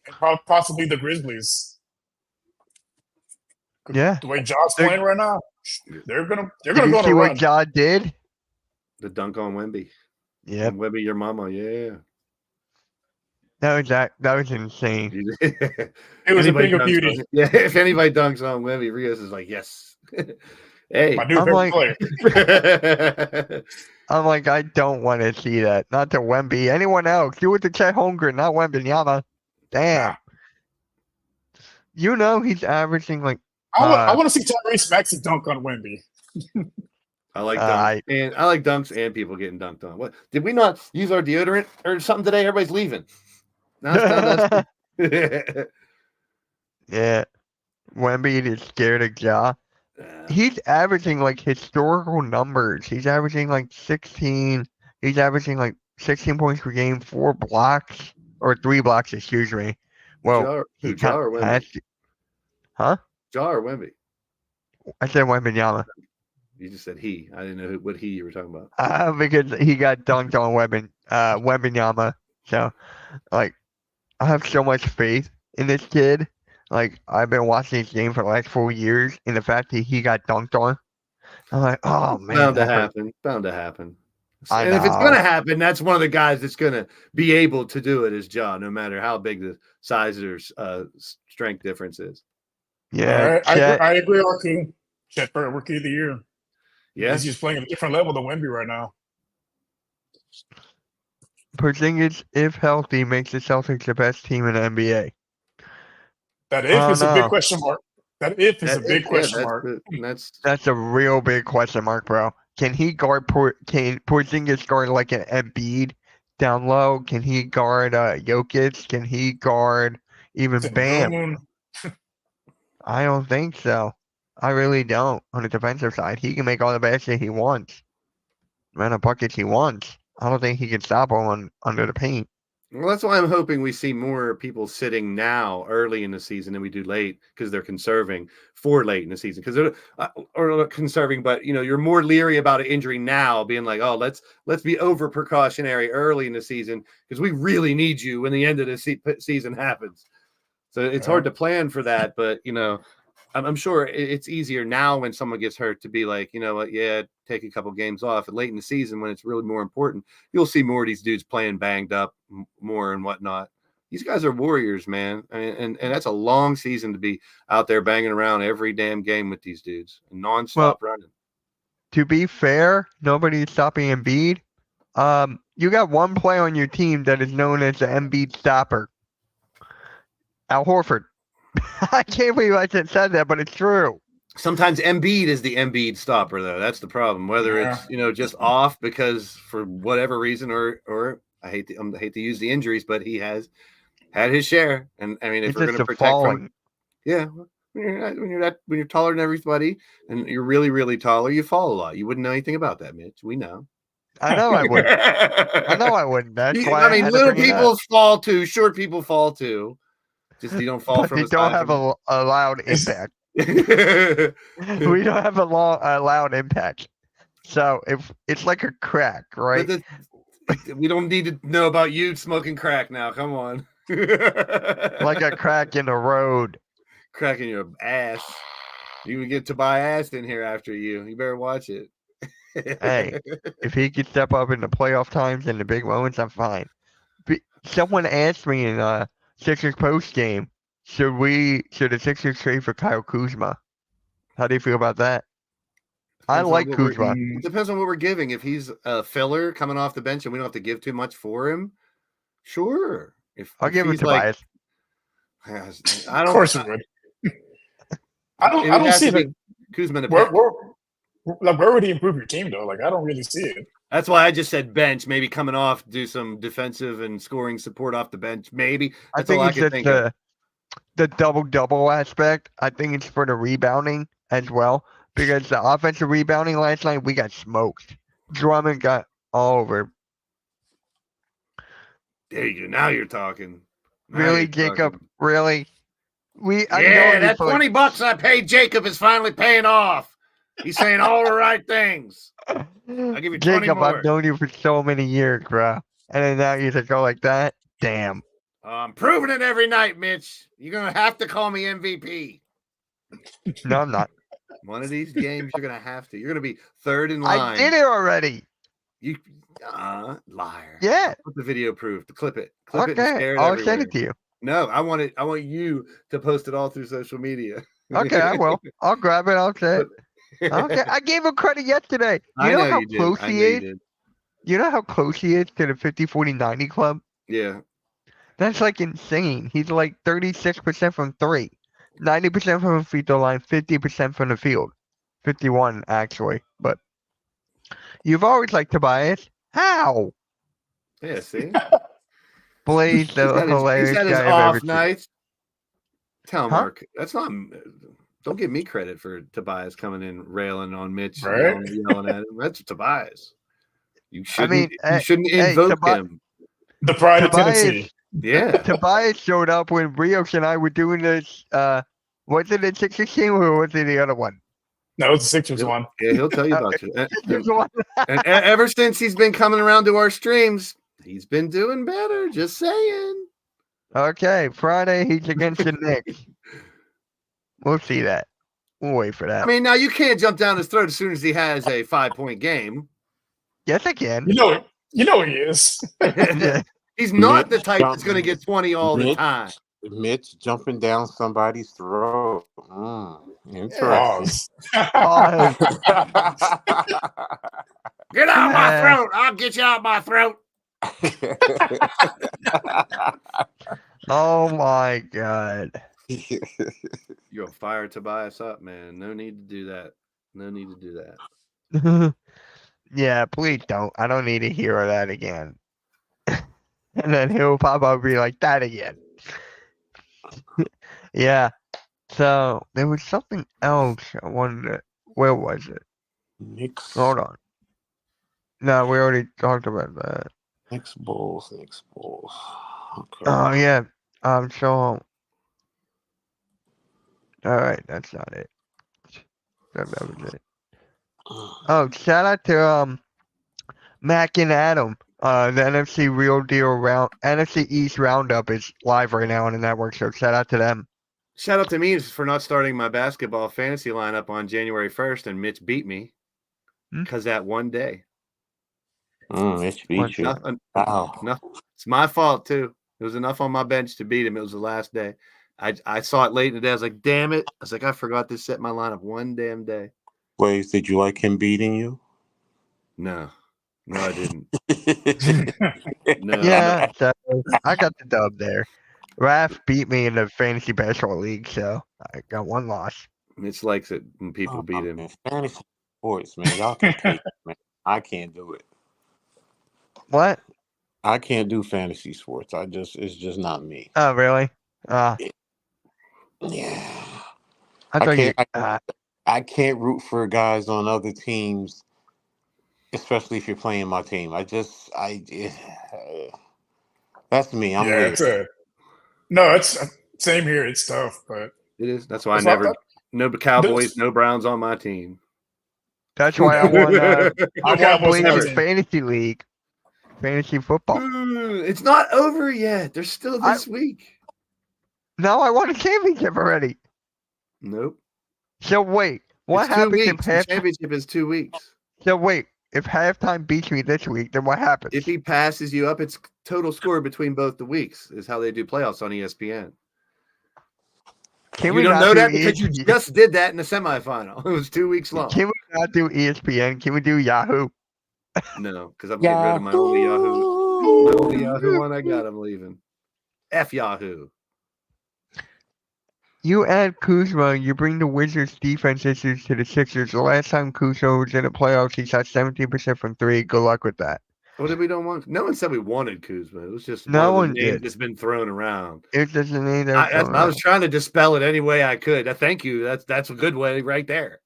and possibly the Grizzlies. Yeah, the way Ja's playing right now, they're gonna Did go you on see a what run. Ja did? The dunk on Wemby. Yeah, Wemby, your mama. Yeah. that was insane. It was a thing of beauty. If anybody dunks on Wemby, Rios is like, yes. Hey, My new I'm favorite player. I'm like, I don't want to see that. Not to Wemby. Anyone else? Do it to Chet Holmgren, not Wembanyama. Damn. He's averaging like. I want to see Tyrese Maxey dunk on Wemby. I like dunks, and I like dunks and people getting dunked on. What did we not use our deodorant or something today? Everybody's leaving. Now it's time Yeah, Wemby is scared of Ja. He's averaging like historical numbers. He's averaging like 16. He's averaging like 16 points per game, 4 blocks or 3 blocks. Excuse me. Well, Ja or Wemby? Huh? Ja or Wemby? I said Wembanyama. You just said he. I didn't know what he you were talking about. Because he got dunked on Wembanyama. So, like, I have so much faith in this kid. Like, I've been watching his game for the last 4 years, and the fact that he got dunked on, I'm like, oh man, Bound to happen. Bound to happen. I And if it's know. gonna happen, that's one of the guys that's gonna be able to do it as Ja, no matter how big the size or strength difference is. Yeah, I agree, RQ. Chet for Rookie of the Year. Yeah, he's just playing at a different level than Wemby right now. Porzingis, if healthy, makes the Celtics the best team in the NBA. That if is a big question mark. That if is a big question mark. That's a real big question mark, bro. Can he guard? Can Porzingis guard like an Embiid down low? Can he guard Jokic? Can he guard even Bam? I don't think so. I really don't. On the defensive side, he can make all the baskets he wants, amount of buckets he wants. I don't think he can stop him under the paint. Well, that's why I'm hoping we see more people sitting now early in the season than we do late, because they're conserving for late in the season. Because they're or conserving, but you're more leery about an injury now, being like, oh, let's be over precautionary early in the season because we really need you when the end of the season happens. So it's hard to plan for that, but I'm sure it's easier now when someone gets hurt to be like, you know what, take a couple games off. And late in the season, when it's really more important, you'll see more of these dudes playing banged up more and whatnot. These guys are warriors, man. And that's a long season to be out there banging around every damn game with these dudes and nonstop running. To be fair, nobody's stopping Embiid. You got one player on your team that is known as the Embiid stopper. Al Horford. I can't believe I just said that, but it's true. Sometimes Embiid is the Embiid stopper, though. That's the problem. Whether it's just off because for whatever reason, or I hate to use the injuries, but he has had his share. And I mean, if we're going to protect from, when you're taller than everybody and you're really, really taller, you fall a lot. You wouldn't know anything about that, Mitch. We know. I know I wouldn't. I know I wouldn't. That's why I mean, little people fall too. Short people fall too. Just you don't fall but from. You don't have a loud impact. We don't have a loud impact. So if it's like a crack, right? We don't need to know about you smoking crack now. Come on. Like a crack in the road. Crack in your ass. You would get Tobias in here after you. You better watch it. Hey, if he could step up in the playoff times and the big moments, I'm fine. Someone asked me in Sixers post game, should the Sixers trade for Kyle Kuzma? How do you feel about that? I like Kuzma. It depends on what we're giving. If he's a filler coming off the bench and we don't have to give too much for him, sure. I'll give him Tobias. Of course it would. I don't see that Kuzma. like where would he improve your team though? Like I don't really see it. That's why I just said bench. Maybe coming off, do some defensive and scoring support off the bench. Maybe that's all I can think of. The double aspect. I think it's for the rebounding as well because the offensive rebounding last night we got smoked. Drummond got all over. There you go. Now you're talking. Really, Jacob? Really? That $20 I paid Jacob is finally paying off. He's saying all the right things. I'll give you 20 Jacob, more. I've known you for so many years, bro. And then now you just go like that? Damn. I'm proving it every night, Mitch. You're going to have to call me MVP. No, I'm not. One of these games, you're going to have to. You're going to be third in line. I did it already. You liar. Yeah. Put the video proof. Clip it. Clip it and Okay, share it I'll send everywhere. it to you. No, I want you to post it all through social media. Okay, I will. I'll grab it. I'll say it. Okay, I gave him credit yesterday. You know how close he is? You know how close he is to the 50-40-90 club? Yeah. That's like insane. He's like 36% from 3, 90% from the free throw line, 50% from the field. 51 actually. But you've always liked Tobias. How? Yeah, see? Blaze, the hilarious he's had guy his I've off ever seen. nights. Tell Huh? Mark, that's not. Don't give me credit for Tobias coming in railing on Mitch, Right? yelling at him. That's Tobias. You shouldn't. mean, you shouldn't hey, invoke him. The pride of Tobias, Tennessee. Yeah. Tobias showed up when Rios and I were doing this. Was it the Sixers game or was it the other one? No, it's the Sixers one. Yeah, he'll tell you about you. Sixers one. And ever since he's been coming around to our streams, he's been doing better. Just saying. Okay, Friday he's against the Knicks. We'll see that. We'll wait for that. I mean, now you can't jump down his throat as soon as he has a 5-point game. Yes, I can. You know he is. He's not the Mitch type that's going to get 20 all the time. Mitch jumping down somebody's throat. Interesting. Pause. Get out my throat. I'll get you out my throat. Oh my god. You'll fire Tobias up, man. No need to do that. No need to do that. Yeah, please don't. I don't need to hear that again. And then he'll pop up and be like that again. Yeah. So there was something else I wanted to, where was it? Knicks. Hold on. No, we already talked about that. Knicks Bulls. Okay. Oh yeah. So alright, that's not it. That was it. Oh, shout out to Mac and Adam. The NFC Real Deal NFC East Roundup is live right now on the network, so shout out to them. Shout out to me for not starting my basketball fantasy lineup on January 1st, and Mitch beat me because that one day. Mitch beat you. No, it's my fault too. It was enough on my bench to beat him. It was the last day. I saw it late in the day. I was like, damn it. I was like, I forgot to set my lineup one damn day. Wait, did you like him beating you? No, I didn't. No. Yeah, so I got the dub there. Raph beat me in the fantasy basketball league, so I got one loss. Mitch likes it when people beat him. Man. Fantasy sports, man. Y'all can take it, man. I can't do it. What? I can't do fantasy sports. It's just not me. Oh, really? Yeah. I thought you. I can't root for guys on other teams, especially if you're playing my team. That's me. I'm weird. It's same here. It's tough, but it is. That's why I never. No Cowboys, no Browns on my team. That's why I won. I won Blazers fantasy league, fantasy football. It's not over yet. There's still this week. No, I won a championship already. Nope. So wait, what happens if the championship is 2 weeks? So wait, if halftime beats me this week, then what happens? If he passes you up, it's total score between both the weeks. Is how they do playoffs on ESPN. You don't know that because you just did that in the semifinal. It was 2 weeks long. Can we not do ESPN? Can we do Yahoo? No, because I'm getting rid of my only Yahoo. My only Yahoo one I got, I'm leaving. F Yahoo. You add Kuzma, you bring the Wizards' defense issues to the Sixers. The last time Kuzma was in the playoffs, he shot 17% from three. Good luck with that. What did we don't want? No one said we wanted Kuzma. It was just No one one of the names did. that's been thrown around. It's just a name that I was trying to dispel it any way I could. Thank you. That's a good way right there.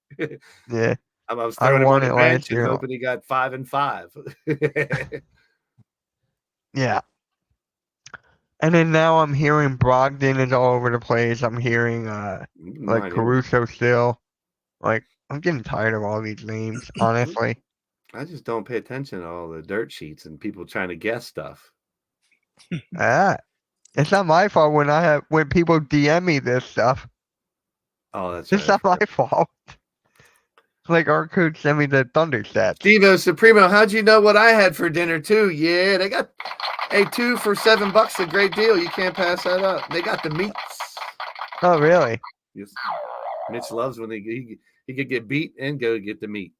Yeah. I was throwing him on the bench and year. hoping he got 5 and 5. Yeah. And then now I'm hearing Brogdon is all over the place. I'm hearing like Caruso still. Like, I'm getting tired of all these names, honestly. I just don't pay attention to all the dirt sheets and people trying to guess stuff. It's not my fault when people DM me this stuff. Oh, that's It's not my fault. Like our coach sent me the Thunder stats. Devo Supremo, how'd you know what I had for dinner too? Yeah, they got 2 for $7, a great deal. You can't pass that up. They got the meats. Oh, really? Yes. Mitch loves when he could get beat and go get the meat.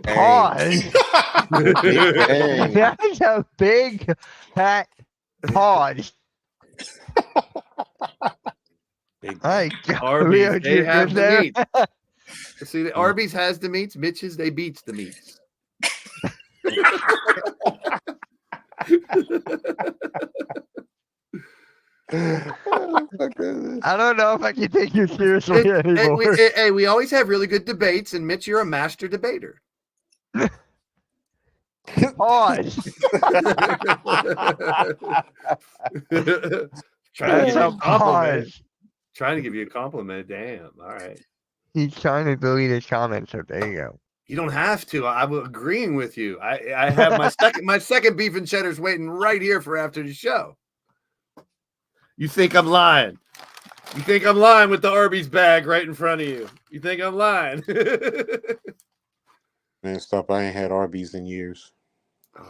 Pause. That's a big fat pause. Arby's, they have the meat. See, the Arby's has the meats. Mitch's, they beats the meats. I don't know if I can take you seriously anymore. We always have really good debates, and Mitch, you're a master debater. Pause. Trying to give you a compliment. Damn. All right. He's trying to delete his comments, so there you go. You don't have to. I'm agreeing with you. I have my second beef and cheddar's waiting right here for after the show. You think I'm lying? You think I'm lying with the Arby's bag right in front of you? You think I'm lying? Man, stop! I ain't had Arby's in years. All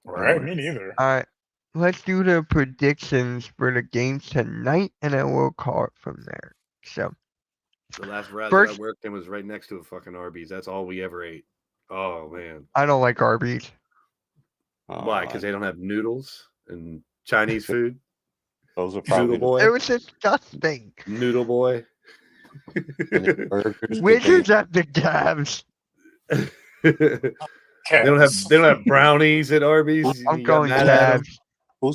right, me neither. All right, let's do the predictions for the games tonight, and then we'll call it from there. So, the last restaurant I worked in was right next to a fucking Arby's. That's all we ever ate. Oh man, I don't like Arby's. Why? Because they don't have noodles and Chinese food. Those are probably Noodle Boy. It was disgusting. Noodle Boy. Wizards at the Cavs. They don't have brownies at Arby's. I'm going Cavs.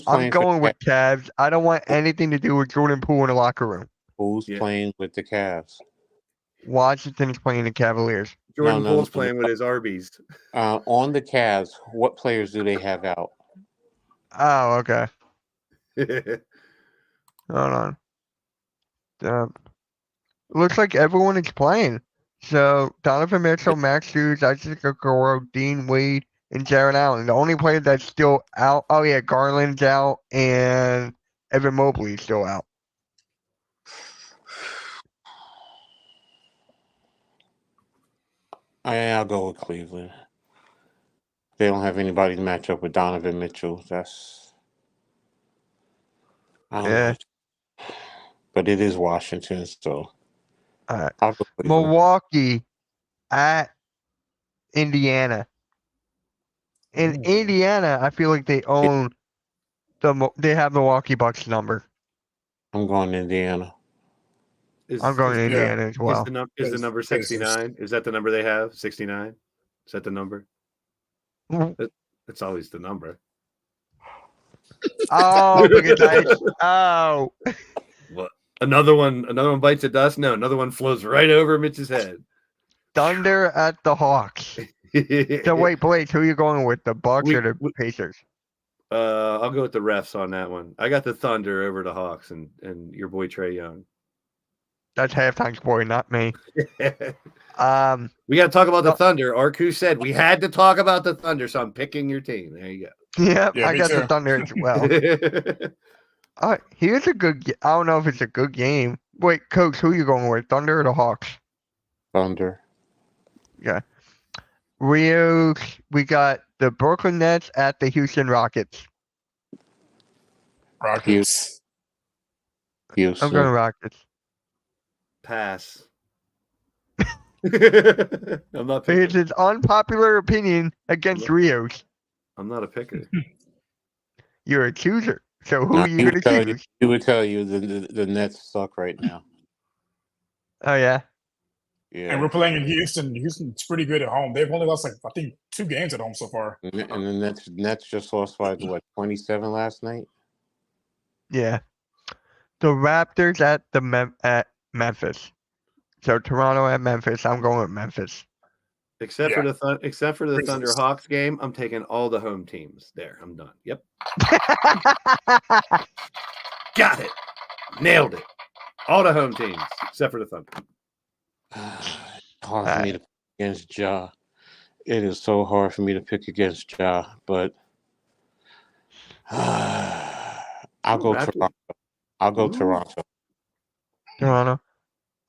I'm going with Cavs. I don't want anything to do with Jordan Poole in the locker room. Who's playing with the Cavs? Washington's playing the Cavaliers. Jordan Poole's playing with his Arby's. On the Cavs, what players do they have out? Oh, okay. Hold on. Looks like everyone is playing. So Donovan Mitchell, Max Hughes, Isaac Okoro, Dean Wade, and Jarrett Allen. The only player that's still out. Oh yeah, Garland's out, and Evan Mobley's still out. I'll go with Cleveland. They don't have anybody to match up with Donovan Mitchell. Yeah. But it is Washington, so. All right. Milwaukee at Indiana. In Indiana, I feel like they own they have Milwaukee Bucks number. I'm going Indiana. I'm going Indiana as well. Is the number 69? Is that the number they have? 69? Is that the number? It's always the number. Oh, look at that. Oh. What? Another one bites the dust? No, another one flows right over Mitch's head. Thunder at the Hawks. So wait, Blake, who are you going with? The Bucks or the Pacers? I'll go with the refs on that one. I got the Thunder over the Hawks and your boy Trae Young. That's halftime's boy, not me. We got to talk about the Thunder. Arku said we had to talk about the Thunder, so I'm picking your team. There you go. Yep, I got the Thunder as well. Here's a good. I don't know if it's a good game. Wait, Coach, who are you going with? Thunder or the Hawks? Thunder. Yeah. Rios. We got the Brooklyn Nets at the Houston Rockets. Rockets. Houston. I'm going Rockets. Pass. I'm not picking. It's his unpopular opinion against Rios. I'm not a picker. You're a chooser. So who Nah, are you gonna choose? He would tell you the Nets suck right now. Oh yeah. Yeah. And we're playing in Houston. Houston's pretty good at home. They've only lost, like, I think, 2 games at home so far. And the Nets just lost by what 27 last night. Yeah. The Raptors at Memphis. So Toronto at Memphis. I'm going with Memphis. Except for the Grizzlies. Thunder Hawks game, I'm taking all the home teams. There, I'm done. Yep, got it, nailed it. All the home teams except for the Thunder. Hard for me to pick against Ja. It is so hard for me to pick against Ja, but I'll go Raptors. Toronto. I'll go Toronto. Toronto.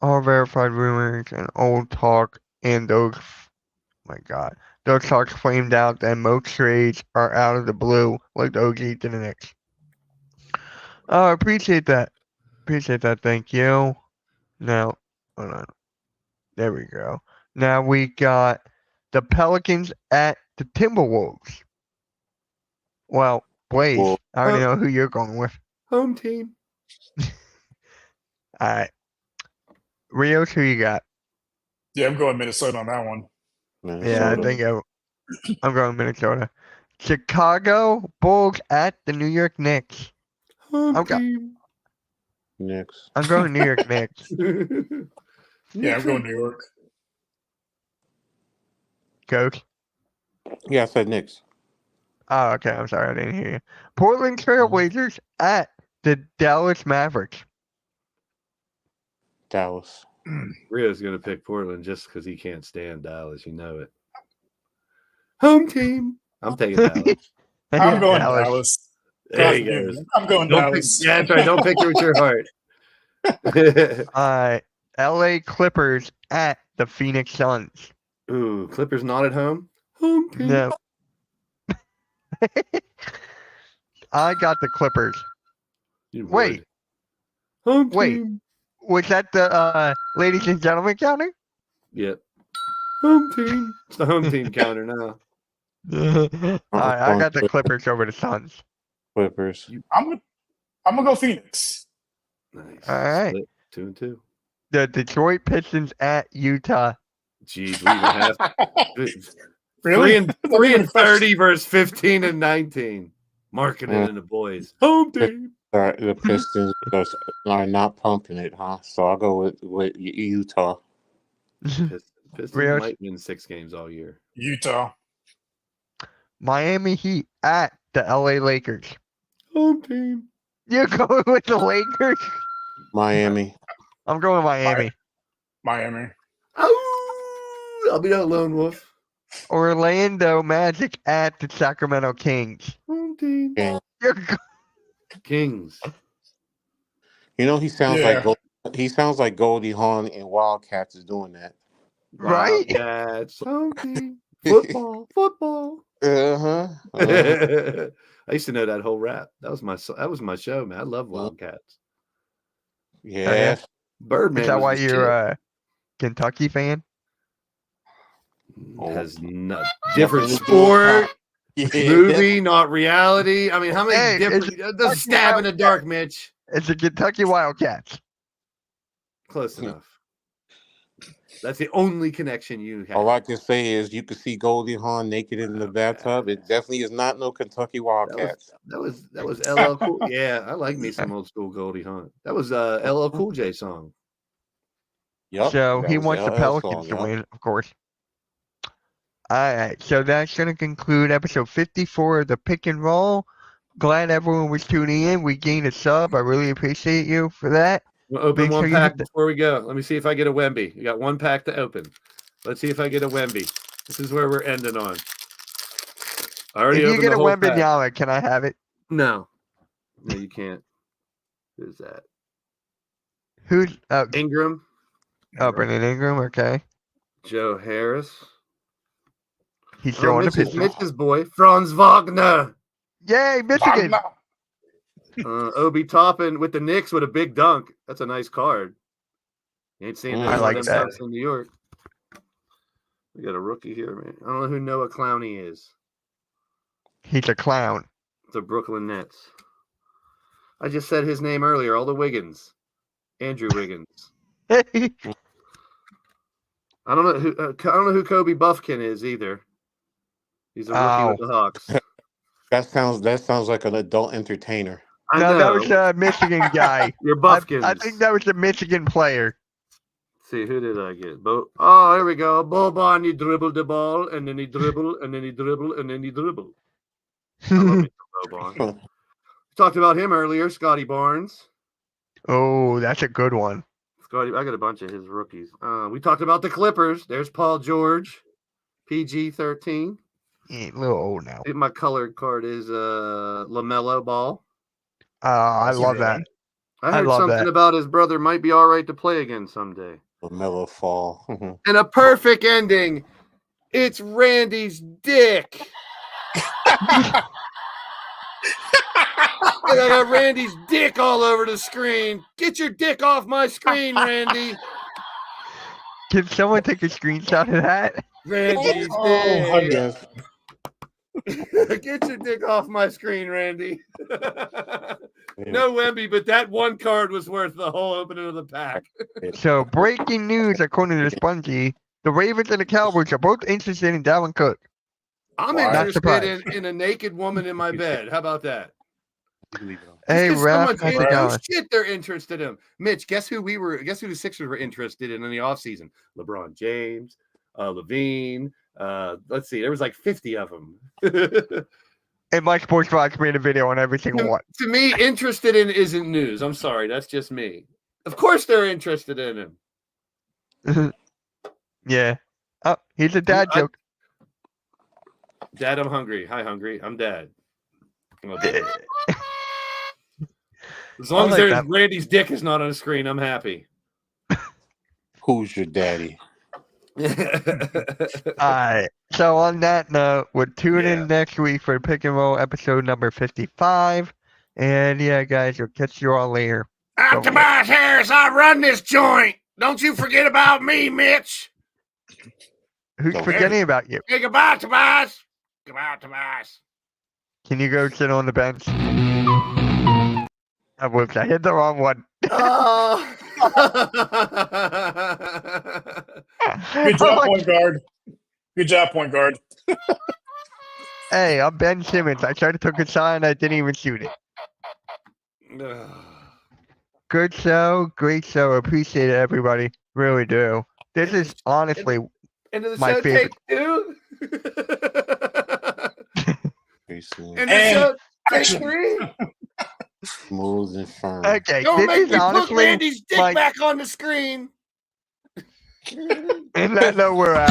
All verified rumors and old talk, and those, my God, those talks flamed out. Then most trades are out of the blue, like the OG to the Knicks. Oh, I appreciate that. Thank you. Now, hold on. There we go. Now we got the Pelicans at the Timberwolves. Well, Blaze, Well, I already know who you're going with. Home team. All right. Rios, who you got? Yeah, I'm going Minnesota on that one. Yeah, I think I'm going Minnesota. Chicago Bulls at the New York Knicks. Home team. Knicks. I'm going New York Knicks. Yeah, I'm going New York. Coach. Yeah, I said Knicks. Oh, okay. I'm sorry, I didn't hear you. Portland Trailblazers at the Dallas Mavericks. Dallas. Rio's gonna pick Portland just because he can't stand Dallas. You know it. Home team. I'm taking Dallas. I'm going Dallas. There he goes. I'm going Dallas. Yeah, that's right. Don't pick it with your heart. LA Clippers at the Phoenix Suns. Ooh, Clippers not at home. Home team. No. I got the Clippers. You Wait. would. Home Wait. team. Was that the ladies and gentlemen counter? Yep. Home team. It's the home team counter now. Alright, I got the Clippers over the Suns. Clippers. I'm gonna go Phoenix. Nice. All right. Split 2-2. The Detroit Pistons at Utah. Jeez, we even have Really? 3 and 30 versus 15 and 19. Marking it in the boys. Home team. The Pistons are not pumping it, huh? So I'll go with Utah. Pistons Rios. might win 6 games all year. Utah. Miami Heat at the LA Lakers. Home team. You're going with the Lakers? Miami. I'm going with Miami. Miami. Oh, I'll be that lone wolf. Orlando Magic at the Sacramento Kings. Home team. King. You're Kings. You know he sounds Yeah. like Goldie Hawn and Wildcats is doing that. Right? Wildcats. Home team. Football. Uh-huh. I used to know that whole rap. That was my show, man. I love Wildcats. Yeah. Birdman. Is that was why the you're shit. a Kentucky fan? Has no different sport, Yeah. movie, not reality. I mean, how many Hey, different? it's The stab in the dark, Mitch. It's the Kentucky Wildcats. Close enough. That's the only connection you have. All I can say is you could see Goldie Hawn naked in the bathtub. It definitely is not no Kentucky Wildcats. That was LL Cool. Yeah, I like me some old school Goldie Hawn. That was LL Cool J song. Yep. So that he was wants the LL Pelicans song, to yup. win, of course. Alright, so that's going to conclude episode 54 of the Pick and Roll. Glad everyone was tuning in. We gained a sub. I really appreciate you for that. We'll open Make one sure you pack hit the- before we go. Let me see if I get a Wemby. You got one pack to open. Let's see if I get a Wemby. This is where we're ending on. I already If you opened get the a whole pack. Wembanyama, can I have it? No, you can't. Who's that? Who's Ingram. Brandon Ingram? Okay. Joe Harris. He's showing the Mitch's, picture. Mitch's boy, Franz Wagner. Yay, Michigan! Obi Toppin with the Knicks with a big dunk. That's a nice card. You ain't seen I like them that. dunks in New York. We got a rookie here, man. I don't know who Noah Clowney is. He's a clown. The Brooklyn Nets. I just said his name earlier. All the Wiggins. Andrew Wiggins. I don't know who Kobe Buffkin is either. He's a rookie with the Hawks. That sounds like an adult entertainer. No, that was a Michigan guy. Your Buffkins. I think that was a Michigan player. Let's see, who did I get? Oh, here we go. Boban, he dribbled the ball, and then he dribbled, and then he dribbled, and then he dribbled. I love me some Boban. Talked about him earlier, Scotty Barnes. Oh, that's a good one. Scotty, I got a bunch of his rookies. We talked about the Clippers. There's Paul George, PG-13. He ain't a little old now. My colored card is LaMelo Ball. I love that. I heard something about his brother might be all right to play again someday. LaMelo Fall. And a perfect ending. It's Randy's dick. I got Randy's dick all over the screen. Get your dick off my screen, Randy. Can someone take a screenshot of that? Randy's dick. Yes. Get your dick off my screen, Randy. No Wemby, but that one card was worth the whole opening of the pack. So, breaking news, according to Spongy, the Ravens and the Cowboys are both interested in Dalvin Cook. I'm interested in a naked woman in my bed. How about that? Hey, Raph, how's it going? Shit, they're interested in. Mitch, guess who the Sixers were interested in the offseason? LeBron James, Levine. Let's see, there was like 50 of them. And my sports box made a video on every single one. To me, interested in isn't news. I'm sorry, that's just me. Of course they're interested in him. Yeah. Oh, he's a dad joke. Dad, I'm hungry. Hi, hungry. I'm Dad. As long as Randy's dick is not on the screen, I'm happy. Who's your daddy? All right. So on that note, we'll tune in next week for Pick and Roll episode number 55. And yeah, guys, we'll catch you all later. I'm Tobias Harris. I run this joint. Don't you forget about me, Mitch. Who's forgetting about you? Hey, goodbye, Tobias. Goodbye, Tobias. Can you go sit on the bench? Whoops, I hit the wrong one. Good job, point guard. Good job, point guard. Hey, I'm Ben Simmons. I tried to take a shot and I didn't even shoot it. Good show. Great show. Appreciate it, everybody. Really do. This is honestly my favorite. Take 2? And the show take 3? Smooth and firm. Okay, Don't make this is me put honestly Randy's dick back on the screen. And I know we're out.